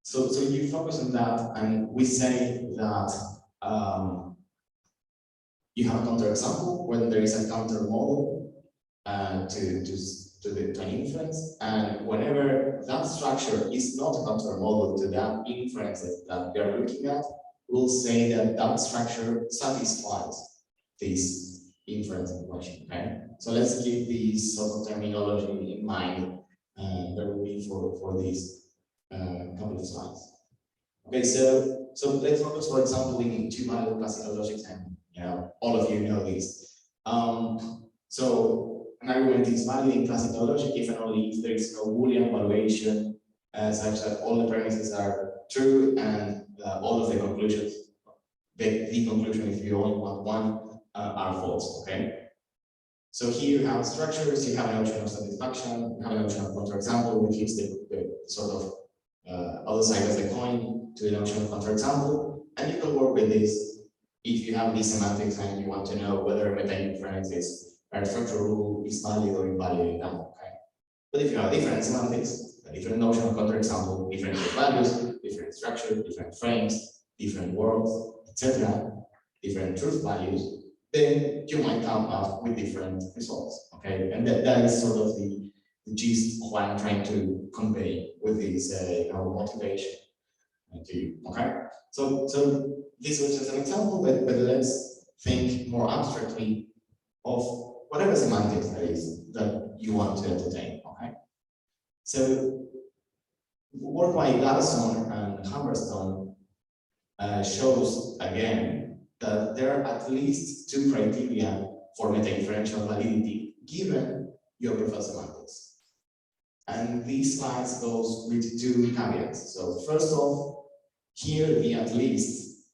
so you focus on that, and we say that you have a counterexample when there is a counter model to an inference, and whenever that structure is not a counter model to that inference that we are looking at, we'll say that that structure satisfies this inference equation. Okay, so let's keep this sort of terminology in mind. There will be for these couple of slides. Okay, so let's focus, for example, in two-model classical logic, and you know, all of you know this. So an argument is valid in classical logic if and only if there is no Boolean evaluation such that all the premises are true and all of the conclusions, the conclusion, if you only want one, are false. Okay. So here you have structures, you have a notion of satisfaction, you have a notion of counterexample, which is the sort of other side of the coin to the notion of counterexample, and you can work with this if you have these semantics and you want to know whether a meta-inference is a structural rule is valid or invalid in that. Okay. But if you have different semantics, a different notion of counterexample, different values, different structure, different frames, different words, etc., different truth values, then you might come up with different results. Okay, and that is sort of the gist of what I'm trying to convey with this motivation to you. Okay, so this was just an example, but let's think more abstractly of whatever semantics there is that you want to entertain. Okay, so work by Garrison and Humberstone shows again that there are at least two criteria for meta-inferential validity given your preferred semantics. And these slides goes with two caveats. So first off, here the at least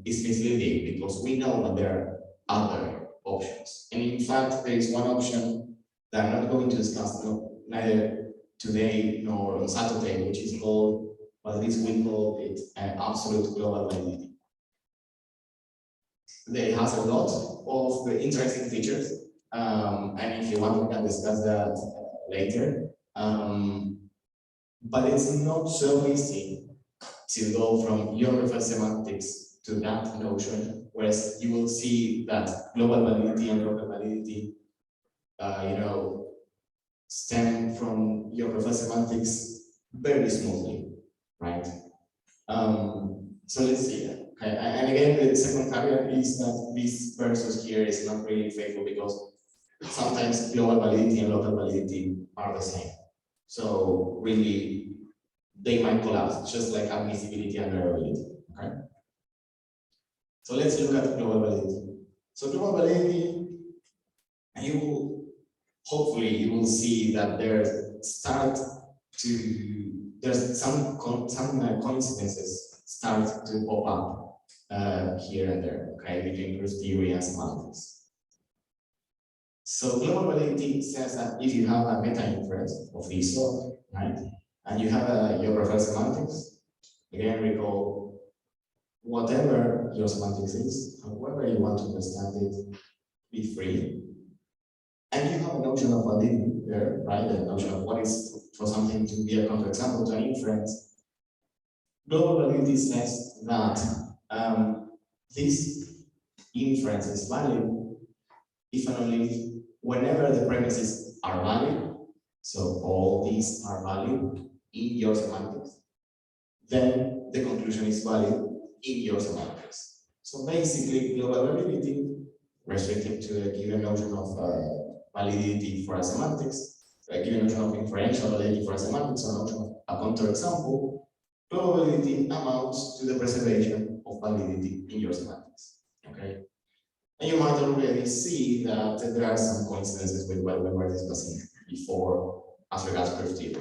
is misleading because we know that there are other options. And in fact, there is one option that I'm not going to discuss neither today nor on Saturday, which is called, well, at least we call it an absolute global validity. It has a lot of interesting features, and if you want, we can discuss that later. But it's not so easy to go from your preferred semantics to that notion, whereas you will see that global validity and local validity, stem from your preferred semantics very smoothly, right? So let's see that. Okay. And again, the second caveat is that this versus here is not really faithful because sometimes global validity and local validity are the same. So really, they might collapse, just like admissibility and variability. Okay. So let's look at global validity. So global validity, hopefully you will see that there's some coincidences start to pop up here and there, okay, between proof theory and semantics. So global validity says that if you have a meta-inference of this sort, right, and you have your preferred semantics, again, recall whatever your semantics is, however you want to understand it, be free. And you have a notion of validity there, right? The notion of what is for something to be a counterexample to an inference. Global validity says that this inference is valid if and only whenever the premises are valid, so all these are valid in your semantics, then the conclusion is valid in your semantics. So basically, global validity restricted to a given notion of validity for a semantics, a given notion of inferential validity for a semantics, or notion of a counterexample, global validity amounts to the preservation of validity in your semantics. Okay, and you might already see that there are some coincidences with what we were discussing before as regards proof theory.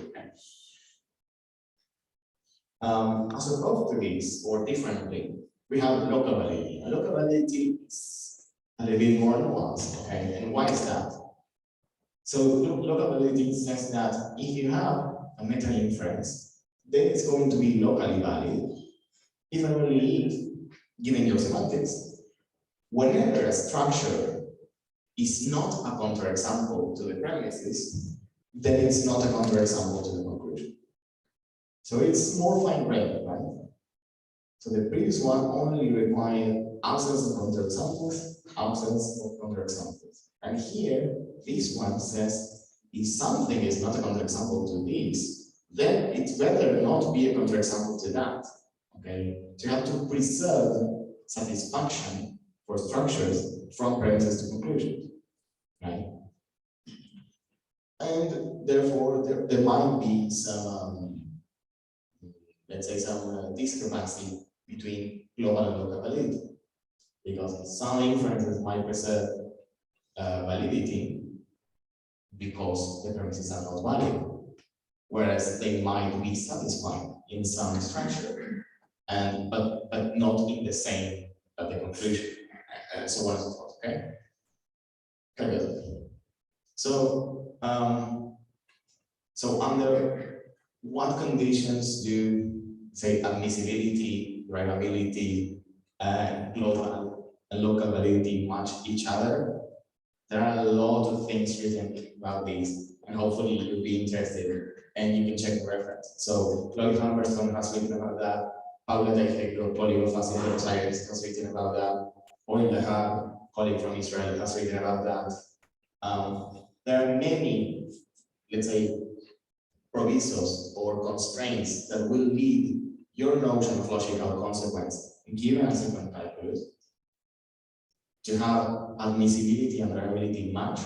As opposed to this, or differently, we have local validity. And local validity is a little bit more nuanced, okay? And why is that? So local validity says that if you have a meta-inference, then it's going to be locally valid, even only if, given your semantics, whenever a structure is not a counterexample to the premises, then it's not a counterexample to the conclusion. So it's more fine-grained, right? So the previous one only required absence of counterexamples, absence of counterexamples. And here, this one says, if something is not a counterexample to this, then it's better not be a counterexample to that, okay? So you have to preserve satisfaction for structures from premises to conclusions, right? And therefore, there might be some, let's say, some discrepancy between global and local validity, because some inferences might preserve validity because the premises are not valid, whereas they might be satisfied in some structure, and but not in the same at the conclusion, and so on and so forth. Okay. Okay. So so under what conditions do, say, admissibility, reliability, global and local validity match each other? There are a lot of things written about this, and hopefully you'll be interested and you can check the reference. So Chloe Humberstone has written about that, Paula Tejero, colleague of us in Data Science, has written about that, Oil Lahab, colleague from Israel, has written about that. There are many, let's say, provisos or constraints that will lead your notion of logical consequence, given a sequence calculus, to have admissibility and reliability match,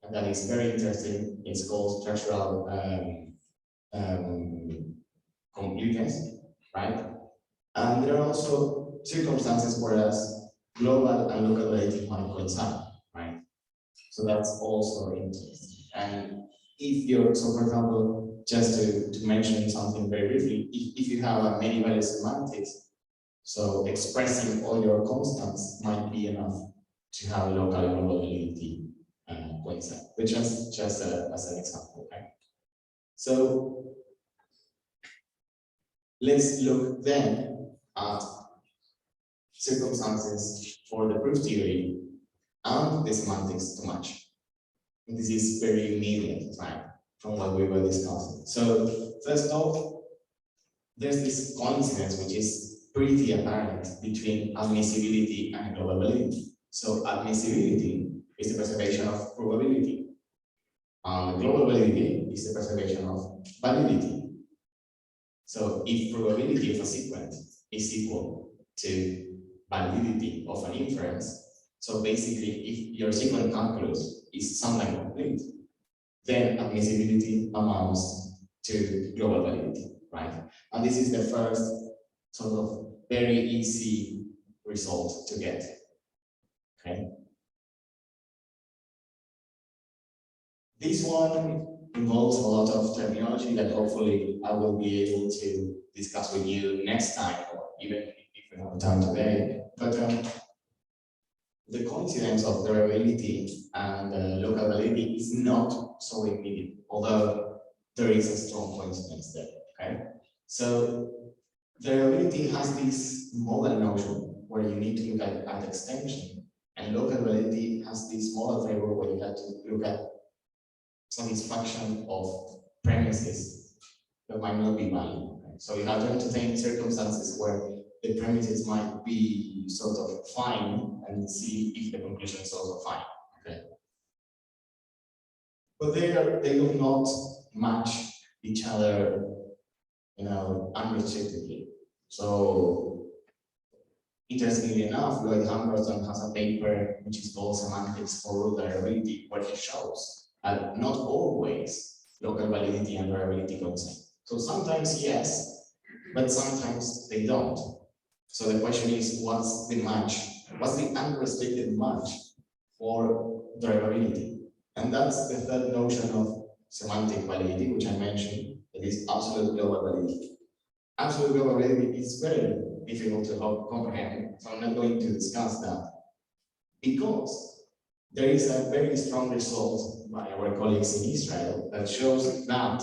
and that is very interesting. It's called structural completeness, right? And there are also circumstances whereas global and local validity might coincide, right? So that's also interesting. And if you're, so for example, just to mention something very briefly, if you have a many value semantics, so expressing all your constants might be enough to have local and global validity coincide, which is just as an example, okay? So let's look then at circumstances for the proof theory and the semantics to match. And this is very immediate, right, from what we were discussing. So first off, there's this coincidence which is pretty apparent between admissibility and global validity. So admissibility is the preservation of probability. Global validity is the preservation of validity. So if probability of a sequence is equal to validity of an inference, so basically if your sequence calculus is something complete, then admissibility amounts to global validity, right? And this is the first sort of very easy result to get, okay? This one involves a lot of terminology that hopefully I will be able to discuss with you next time, or even if we have time today. But the coincidence of durability and local validity is not so immediate, although there is a strong coincidence there, okay? So durability has this model notion where you need to look at extension, and local validity has this model framework where you have to look at satisfaction of premises that might not be valid. Okay? So you have to entertain circumstances where the premises might be sort of fine and see if the conclusion is also fine. Okay. But they do not match each other, you know, unrestrictedly. So interestingly enough, Lloyd Humberstone has a paper which is called Semantics for Root Variability, where he shows that not always local validity and variability coincide. So sometimes yes, but sometimes they don't. So the question is, what's the match? What's the unrestricted match for durability? And that's the third notion of semantic validity, which I mentioned, that is absolute global validity. absolute probability is very difficult to comprehend, so I'm not going to discuss that. Because there is a very strong result by our colleagues in Israel that shows that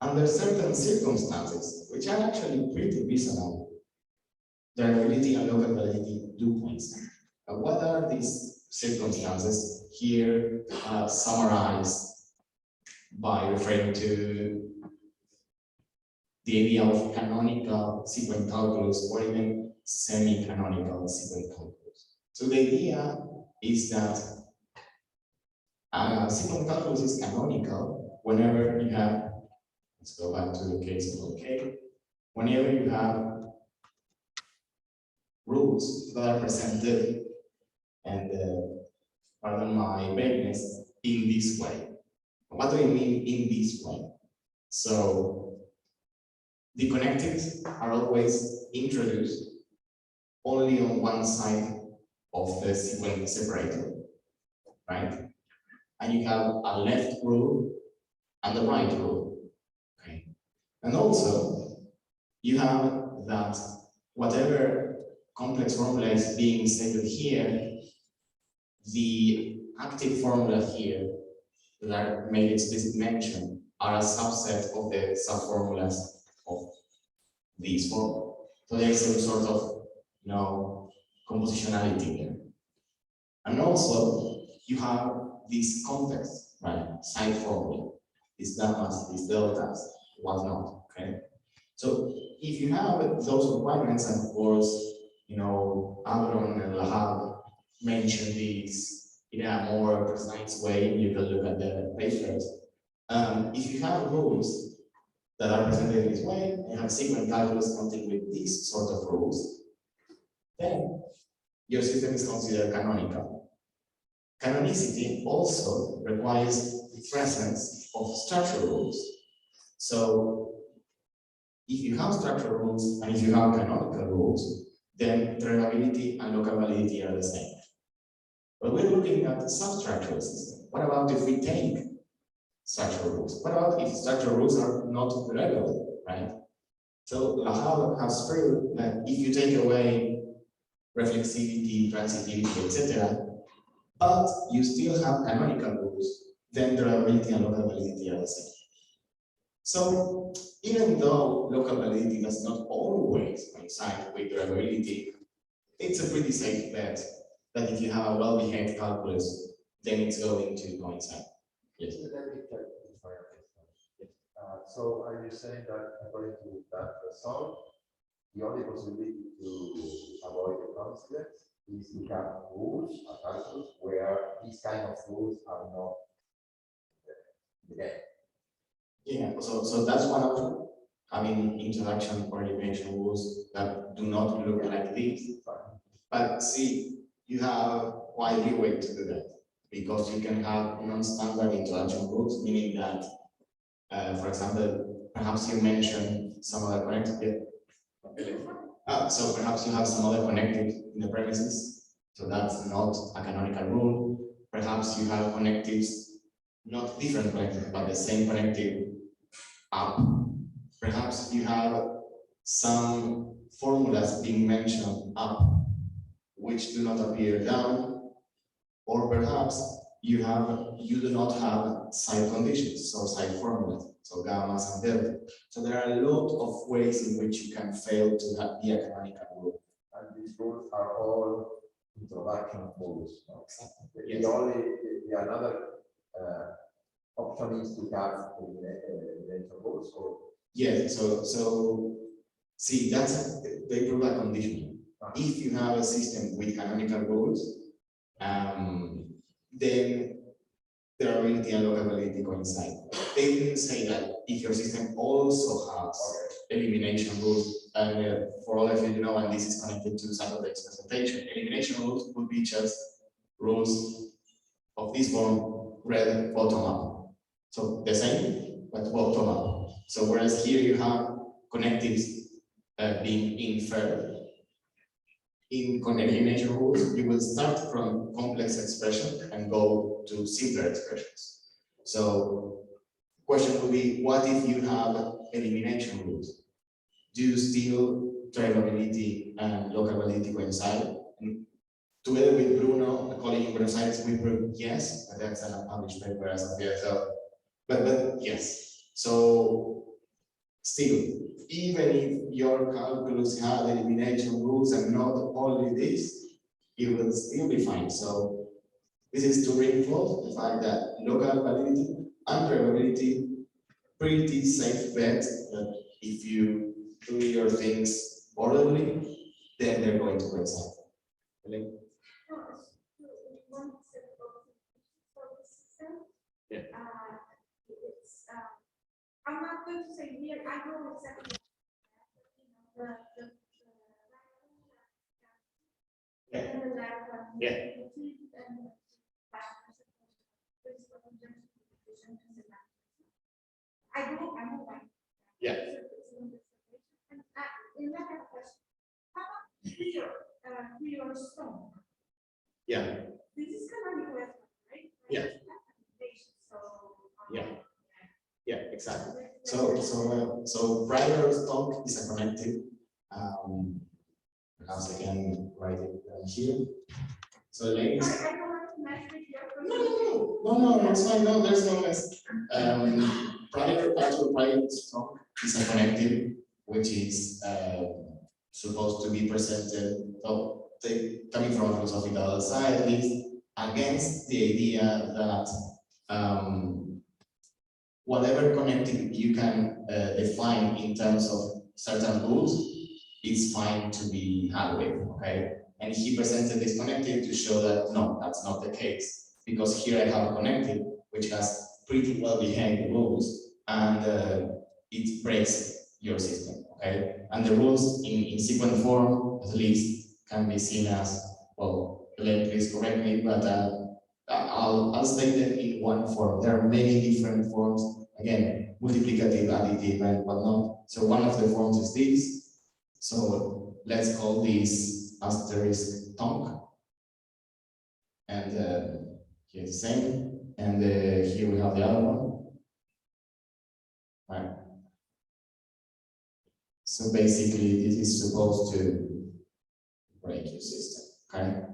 under certain circumstances, which are actually pretty reasonable, variability and local validity do coincide. But what are these circumstances here summarized by referring to the idea of canonical sequence calculus or even semi-canonical sequence calculus? So the idea is that sequence calculus is canonical whenever you have, let's go back to the case of OK, whenever you have rules that are presented, and pardon my vagueness, in this way. What do I mean in this way? So the connectives are always introduced only on one side of the sequence separator, right? And you have a left rule and a right rule, okay? And also, you have that whatever complex formula is being stated here, the active formula here that are made explicit mention are a subset of the subformulas of these formula. So there is some sort of, compositionality there. And also, you have this context, right? Side formula, these gammas, these deltas, whatnot, okay? So if you have those requirements, and of course, Avron and Lahab mentioned these in a more precise way. You can look at the papers. If you have rules that are presented in this way, and have sequence calculus counting with these sort of rules, then your system is considered canonical. Canonicity also requires the presence of structural rules. So if you have structural rules and if you have canonical rules, then variability and local validity are the same. But we're looking at the substructural system. What about if we take structural rules? What about if structural rules are not regular, right? So Lahab has proved that if you take away reflexivity, transitivity, etc., but you still have canonical rules, then variability and local validity are the same. So even though local validity does not always coincide with durability, it's a pretty safe bet that if you have a well-behaved calculus, then it's going to coincide. Yes. Let me check if I understand. So are you saying that according to that result, the only possibility to avoid the conflict is to have rules, a calculus, where these kind of rules are not there? Yeah, so that's one option. Having introduction or elimination rules that do not look like this. But see, you have wide leeway to do that because you can have non-standard introduction rules, meaning that, for example, perhaps you mentioned some other connective. So perhaps you have some other connective in the premises. So that's not a canonical rule. Perhaps you have connectives, not different connectives, but the same connective up. Perhaps you have some formulas being mentioned up, which do not appear down, or perhaps you do not have side conditions, so side formulas, so gammas and delta. So there are a lot of ways in which you can fail to be a canonical rule. And these rules are all introduction rules. No? Yes. The another option is to have the rules. Or Yes. So see, they prove a condition. If you have a system with canonical rules, then durability and local validity coincide. They didn't say that if your system also has elimination rules, and for all of you know, and this is connected to Saturday's presentation, elimination rules would be just rules of this form, read bottom up. So the same, but bottom up. So whereas here you have connectives being inferred, in elimination rules, you will start from complex expression and go to simpler expressions. So question would be, what if you have elimination rules? Do still drivability and local validity coincide? And together with Bruno, a colleague in Buenos Aires, we proved yes, but that's an unpublished paper as of yet. So, but yes. So still, even if your calculus had elimination rules and not only this, it will still be fine. So this is to reinforce the fact that local validity and drivability, pretty safe bet that if you do your things orderly, then they're going to coincide. Really? Yeah. I'm not going to say here, I know exactly the Yeah. I know that. Yeah. In that question, how about clear stone? Yeah. This is canonical, right? Yeah. So, Yeah. Yeah, exactly. So prior stock is a connective. Perhaps I can write it here. So ladies. I don't want to mess with your No, it's fine. No, there's no mess. Prior stock is a connective, which is supposed to be presented, so coming from a philosophical side at least, against the idea that whatever connective you can define in terms of certain rules, it's fine to be had with, okay? And he presented this connective to show that no, that's not the case, because here I have a connective which has pretty well behaved rules, and it breaks your system, okay? And the rules in sequence form, at least, can be seen as, well, Elaine, please correct me, but I'll state them in one form. There are many different forms, again, multiplicative, additive, and whatnot. So one of the forms is this. So let's call this asterisk tonk. And here's the same. And here we have the other one. Right. So basically, this is supposed to break your system. Okay.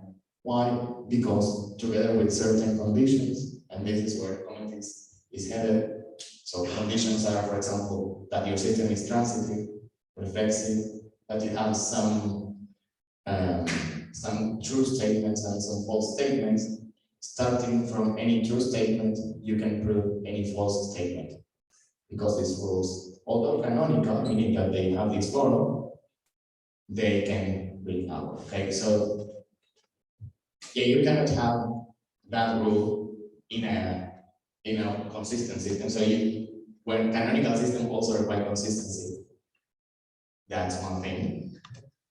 Why? Because together with certain conditions, and this is where comment is headed. So conditions are, for example, that your system is transitive, reflexive, that it has some true statements and some false statements. Starting from any true statement, you can prove any false statement. Because these rules, although canonical, meaning that they have this form, they can bring out. Okay, so yeah, you cannot have that rule in a consistent system. So when canonical systems also require consistency, that's one thing.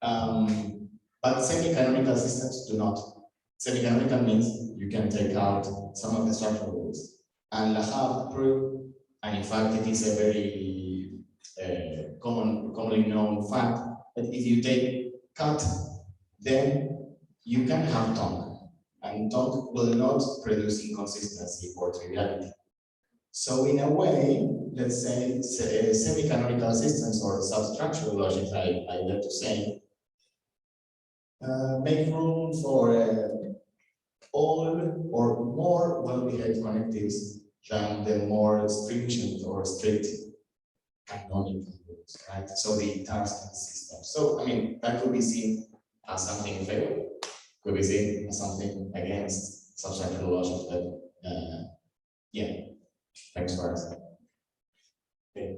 But semi-canonical systems do not. Semi-canonical means you can take out some of the structural rules. And Lahab proved, and in fact it is a very commonly known fact, that if you take cut, then you can have tongue. And tongue will not produce inconsistency or triviality. So in a way, let's say semi-canonical systems or substructural logic, I like to say, make room for all or more well-behaved connectives than the more stringent or strict canonical rules, right? So the Tarskian system. So I mean, that could be seen as something in favor, could be seen as something against substructural logic, but yeah, thanks for asking. Okay.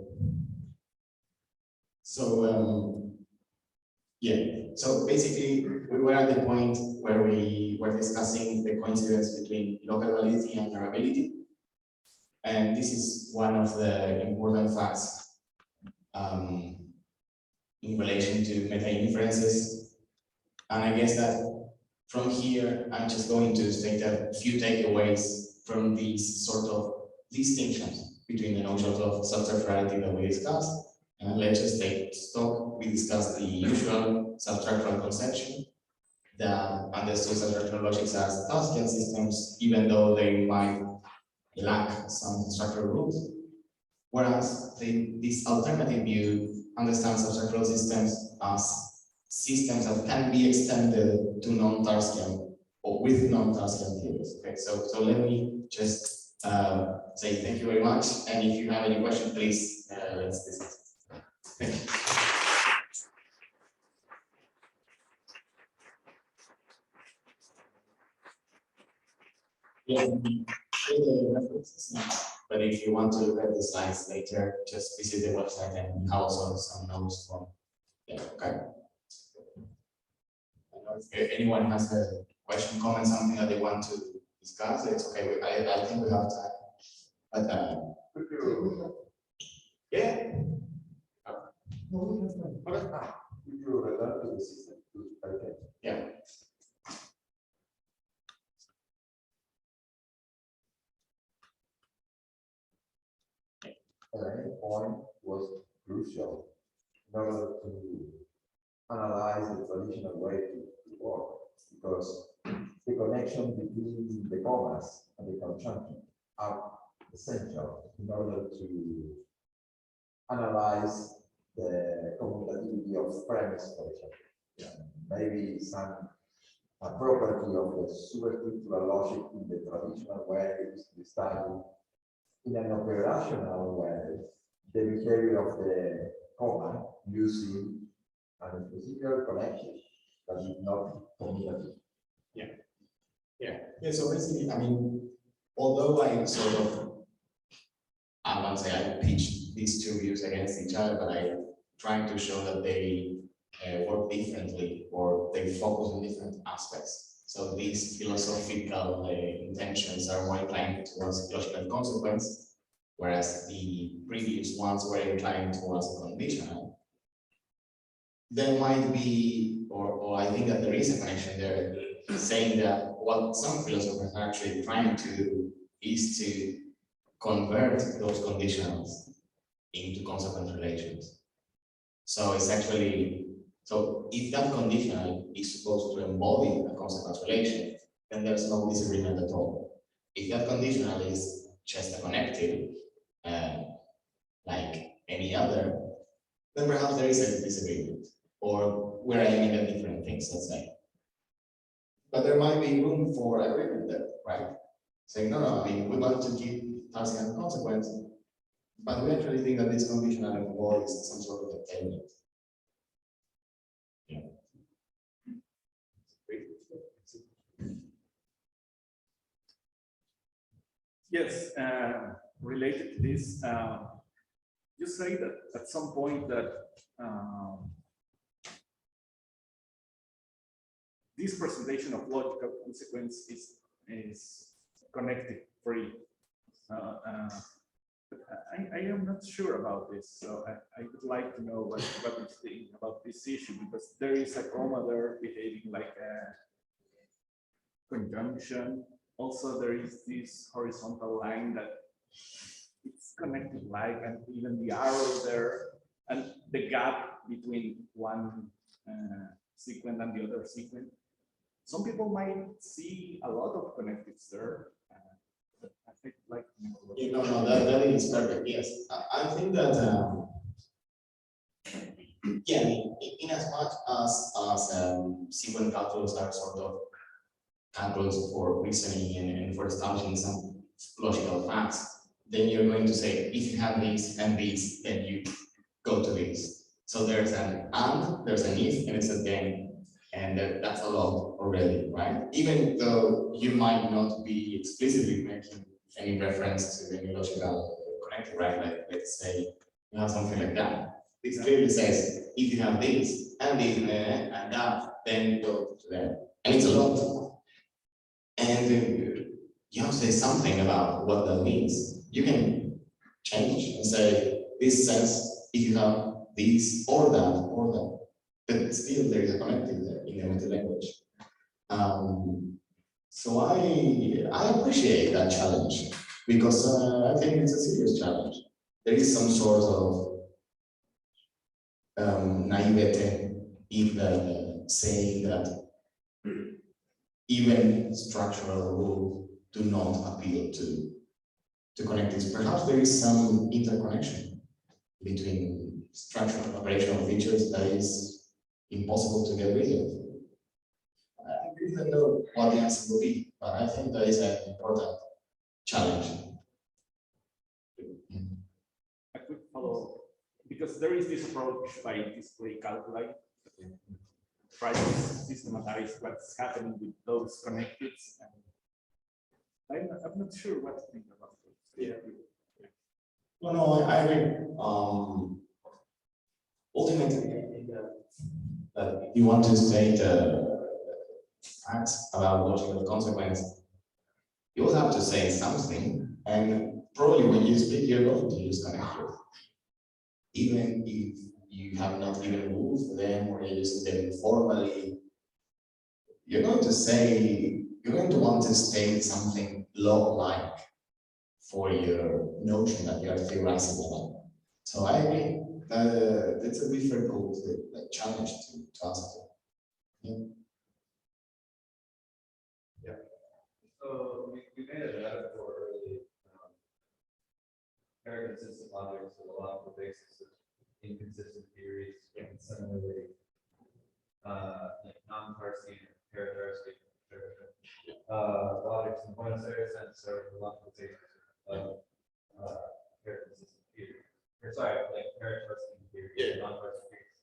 So yeah, so basically we were at the point where we were discussing the coincidence between local validity and durability. And this is one of the important facts in relation to meta-inferences. And I guess that from here, I'm just going to state a few takeaways from these sort of distinctions between the notions of substructurality that we discussed. And let's just take stock. We discussed the usual substructural conception that understood substructural logics as Tarskian systems, even though they might lack some structural rules. Whereas this alternative view understands abstract systems as systems that can be extended to non-Tarskian or with non-Tarskian theories. Okay, so let me just say thank you very much, and if you have any question, please let's discuss. Thank you. Yeah, the references now. But if you want to look at the slides later, just visit the website and you have also some notes from. Yeah, okay. I know if anyone has a question, comment, something that they want to discuss, it's okay. I think we have time. But yeah. Could you return to the system? Okay. Yeah. Any point was crucial in order to analyze the traditional way to work, because the connection between the commas and the conjunction are essential in order to analyze the commutativity of premise, for example. Yeah. Maybe a property of the superstructural logic in the traditional way is to study in an operational way the behavior of the comma using a specific connection that is not commutative. Yeah. So basically, I mean, although I sort of, I won't say I pitched these two views against each other, but I'm trying to show that they work differently or they focus on different aspects. So these philosophical intentions are more inclined towards logical consequence, whereas the previous ones were inclined towards a conditional. There might be, or I think that there is a connection there, saying that what some philosophers are actually trying to do is to convert those conditionals into consequent relations. So it's actually, so if that conditional is supposed to embody a consequence relation, then there's no disagreement at all. If that conditional is just a connective, like any other, then perhaps there is a disagreement, or we're aiming at different things, let's say. But there might be room for agreement there, right? Saying, no, I mean, we want to keep Tarskian consequence, but we actually think that this conditional embodies some sort of attainment. Yeah. Yes, related to this, you say that at some point that this presentation of logical consequence is connected free. I am not sure about this, so I would like to know what you think about this issue, because there is a comma there behaving like a conjunction. Also, there is this horizontal line that it's connected like, and even the arrow there, and the gap between one sequence and the other sequence. Some people might see a lot of connectives there. But I think like No, that is perfect. Yes, I think that yeah, in as much as sequence calculus are sort of calculus for reasoning and for establishing some logical facts, then you're going to say, if you have this and this, then you go to this. So there's an and, there's an if, and it's a then, and that's a lot already, right? Even though you might not be explicitly making any reference to any logical connector, right? Like, let's say you have something like that. It clearly says, if you have this and this and that, then go to there. And it's a lot. And you have to say something about what that means. You can change and say, this says if you have this or that, but still there is a connective there in the meta-language. So I appreciate that challenge, because I think it's a serious challenge. There is some sort of naivete in saying that even structural rules do not appeal to to connect this. Perhaps there is some interconnection between structural and operational features that is impossible to get rid of. I really don't know what the answer will be, but I think that is an important challenge. A quick follow, because there is this approach by display calculi, try to systematize what's happening with those connecteds. And I'm not sure what to think about it. Yeah. No, I agree. Ultimately, if you want to state facts about logical consequence, you will have to say something, and probably when you speak, you're going to use connectors. Even if you have not even moved them or you're using them formally, you're going to want to state something law-like for your notion that you are theorizing about. So I agree. It's a difficult challenge to answer. Yeah. So we made a metaphor early. Very consistent logic, so a lot of the basis of inconsistent theories, and similarly, like non-Tarskian, para-Tarskian, logics in Buenos Aires sense are a lot of the basis of para-consistent theory. Or sorry, like para-Tarskian theory, non-Tarskian theories.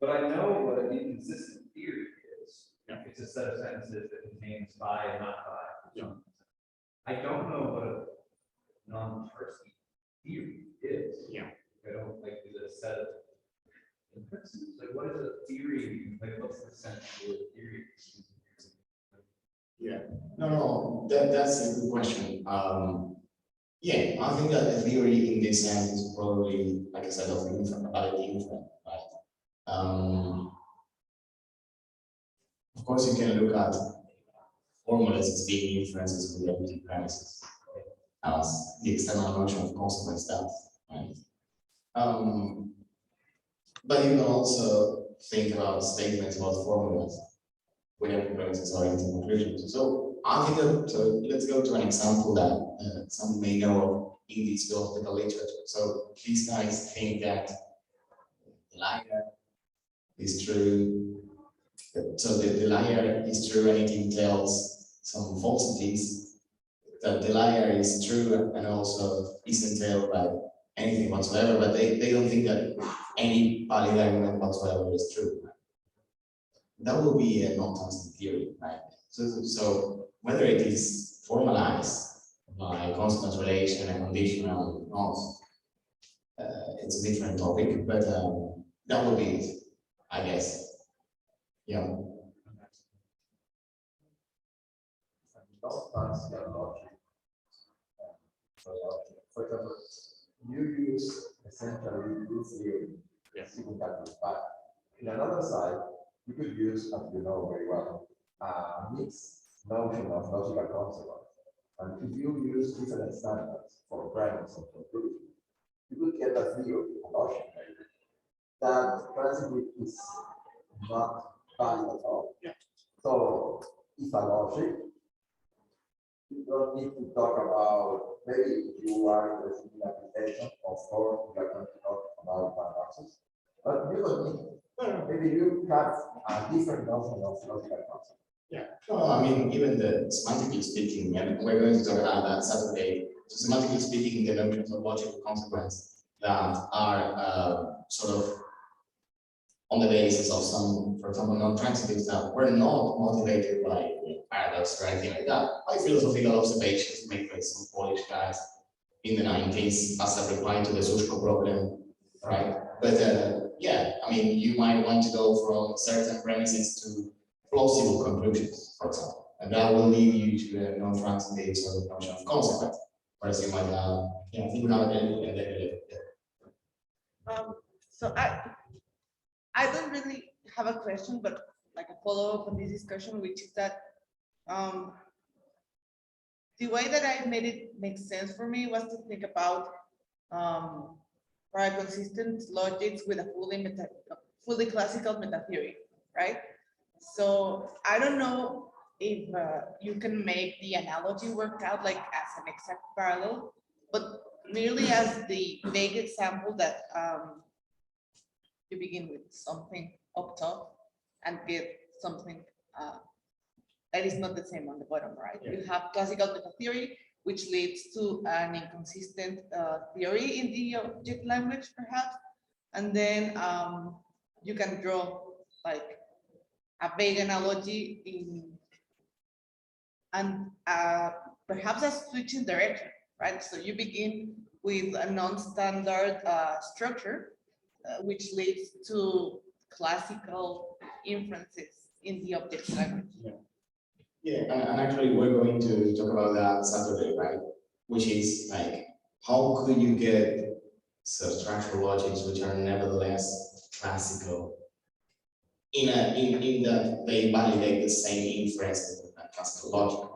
But I know what an inconsistent theory is. It's a set of sentences that contains by and not by. I don't know what a non-Tarskian theory is. I don't like, is it a set of inferences? Like, what is a theory? Like, what's the sense of a theory? No, that's a good question. Yeah, I think that the theory in this sense is probably like a set of inference, right? Of course, you can look at formulas as being inferences with empty premises, as the external notion of consequence does, right? But you can also think about statements about formulas with empty premises or empty conclusions. So I think that, so let's go to an example that some may know in this philosophical literature. So these guys think that the liar is true. So the liar is true and it entails some falsities. That the liar is true and also is entailed by anything whatsoever, but they don't think that any valid argument whatsoever is true. That will be a non-constant theory, right? So whether it is formalized by consequence relation and conditional not, it's a different topic, but that would be it, I guess. Yeah. For example, you use essentially this theory, but in another side, you could use, as you know very well, a mixed notion of logical consequence. And if you use different standards for premise and conclusion, you could get a theory, a logic, that basically is not valid at all. So, if a logic, you don't need to talk about, maybe if you are interested in application, of course, we are going to talk about paradoxes, but you don't need to. Maybe you have a different notion of logical concept. Yeah, well, I mean, even the semantically speaking, and we're going to talk about that Saturday. So semantically speaking, the notions of logical consequence that are sort of on the basis of some, for example, non-transitive that were not motivated by paradox or anything like that, by philosophical observations made by some Polish guys in the 90s as a reply to the Smucz problem, right? But yeah, I mean, you might want to go from certain premises to plausible conclusions, for example, and that will lead you to a non-transitive sort of notion of consequence, whereas you might have, you have a So I don't really have a question, but like a follow-up on this discussion, which is that the way that I made it make sense for me was to think about consistent logics with a fully classical meta theory, right? So I don't know if you can make the analogy work out like as an exact parallel, but merely as the vague example that you begin with something up top and get something that is not the same on the bottom, right? Yeah. You have classical data theory, which leads to an inconsistent theory in the object language, perhaps. And then you can draw like a vague analogy in, and perhaps a switching direction, right? So you begin with a non-standard structure, which leads to classical inferences in the object language. Yeah, and actually we're going to talk about that Saturday, right? Which is like, how could you get substructural logics which are nevertheless classical in that they validate the same inference as classical logic?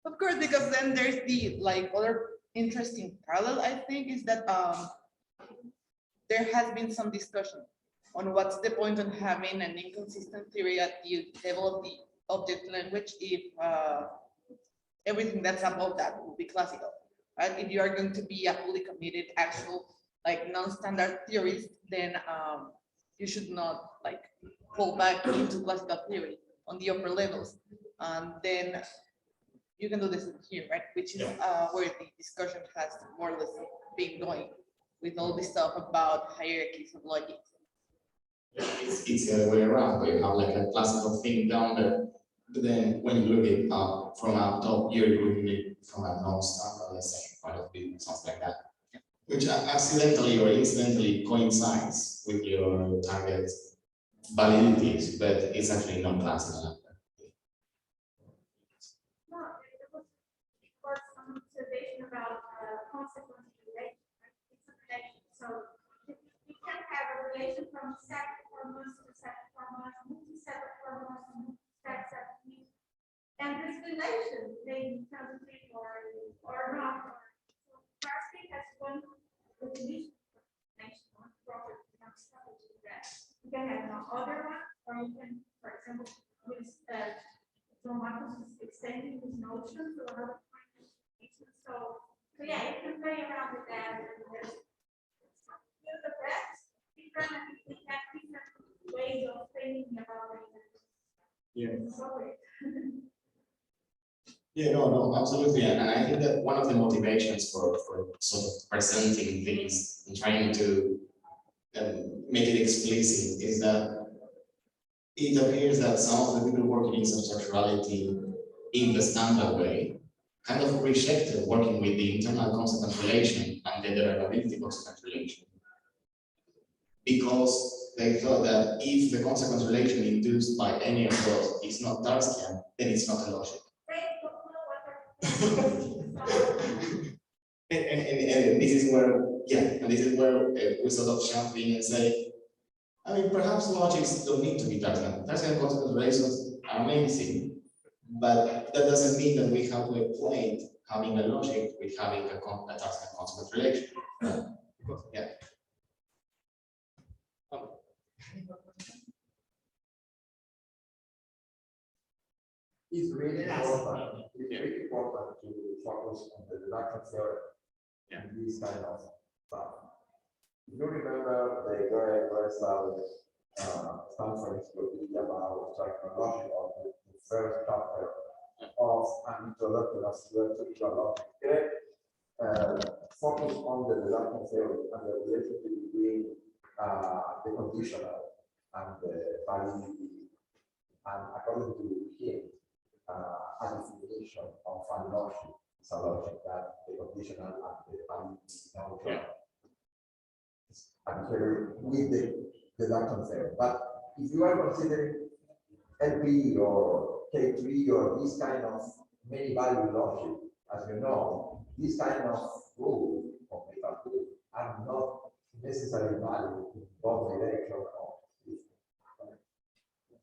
Of course, because then there's the like other interesting parallel, I think, is that there has been some discussion on what's the point of having an inconsistent theory at the level of the object language if everything that's above that will be classical, right? If you are going to be a fully committed actual like non-standard theorist, then you should not like fall back into classical theory on the upper levels. Then you can do this here, right? Which is where the discussion has more or less been going with all this stuff about hierarchies of logic. It's the other way around, where you have like a classical thing down there, but then when you look at it from up top, you're looking at it from a non-standard, let's say, point of view, something like that, which accidentally or incidentally coincides with your target validities, but it's actually non-classical. No, it was some observation about consequence relation. Right? It's a relation. So you can have a relation from set formulas to set formulas, multi-set formulas, multi-set formulas. And this relation may be positive or not. So Parsec has one definition, one property, not subject to that. You can have no other one, or you can, for example, use Marcus is extending his notion to another kind of information. So yeah, you can play around with that. And there's the best different ways of thinking about it. Yeah. Sorry. Yeah, no, absolutely. And I think that one of the motivations for sort of presenting things and trying to make it explicit is that it appears that some of the people working in substructurality in the standard way kind of rejected working with the internal consequence relation and the derivability consequence relation, because they thought that if the consequence relation induced by any of those is not Tarskian, then it's not a logic. And this is where, we sort of jump in and say, I mean, perhaps logics don't need to be Tarskian. Tarskian consequence relations are amazing, but that doesn't mean that we have to equate having a logic with having a Tarskian consequence relation. Yeah. It's really important. It's really important to focus on the deduction theory and this kind of stuff. If you remember the very first conference will be about structural logic of the first chapter of an introduction of structural logic. Focus on the deduction theory and the relationship between the conditional and the validity. And according to him, a definition of a logic is a logic that the conditional and the validity is neutral. And here with the deduction theory. But if you are considering LP or K3 or this kind of many value logic, as you know, this kind of rules of the rule are not necessarily valid in both directions.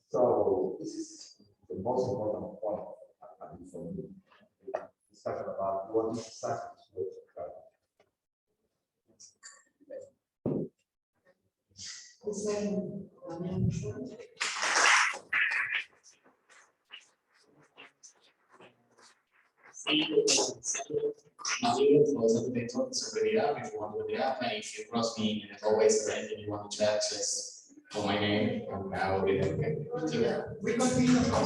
So this is the most important point for me. Discussion about what is success. close up the talk, so bring it up if you want to bring it up, and if you cross me in the hallways or anything you want to chat, just call my name and I will be there. Okay. So, We continue from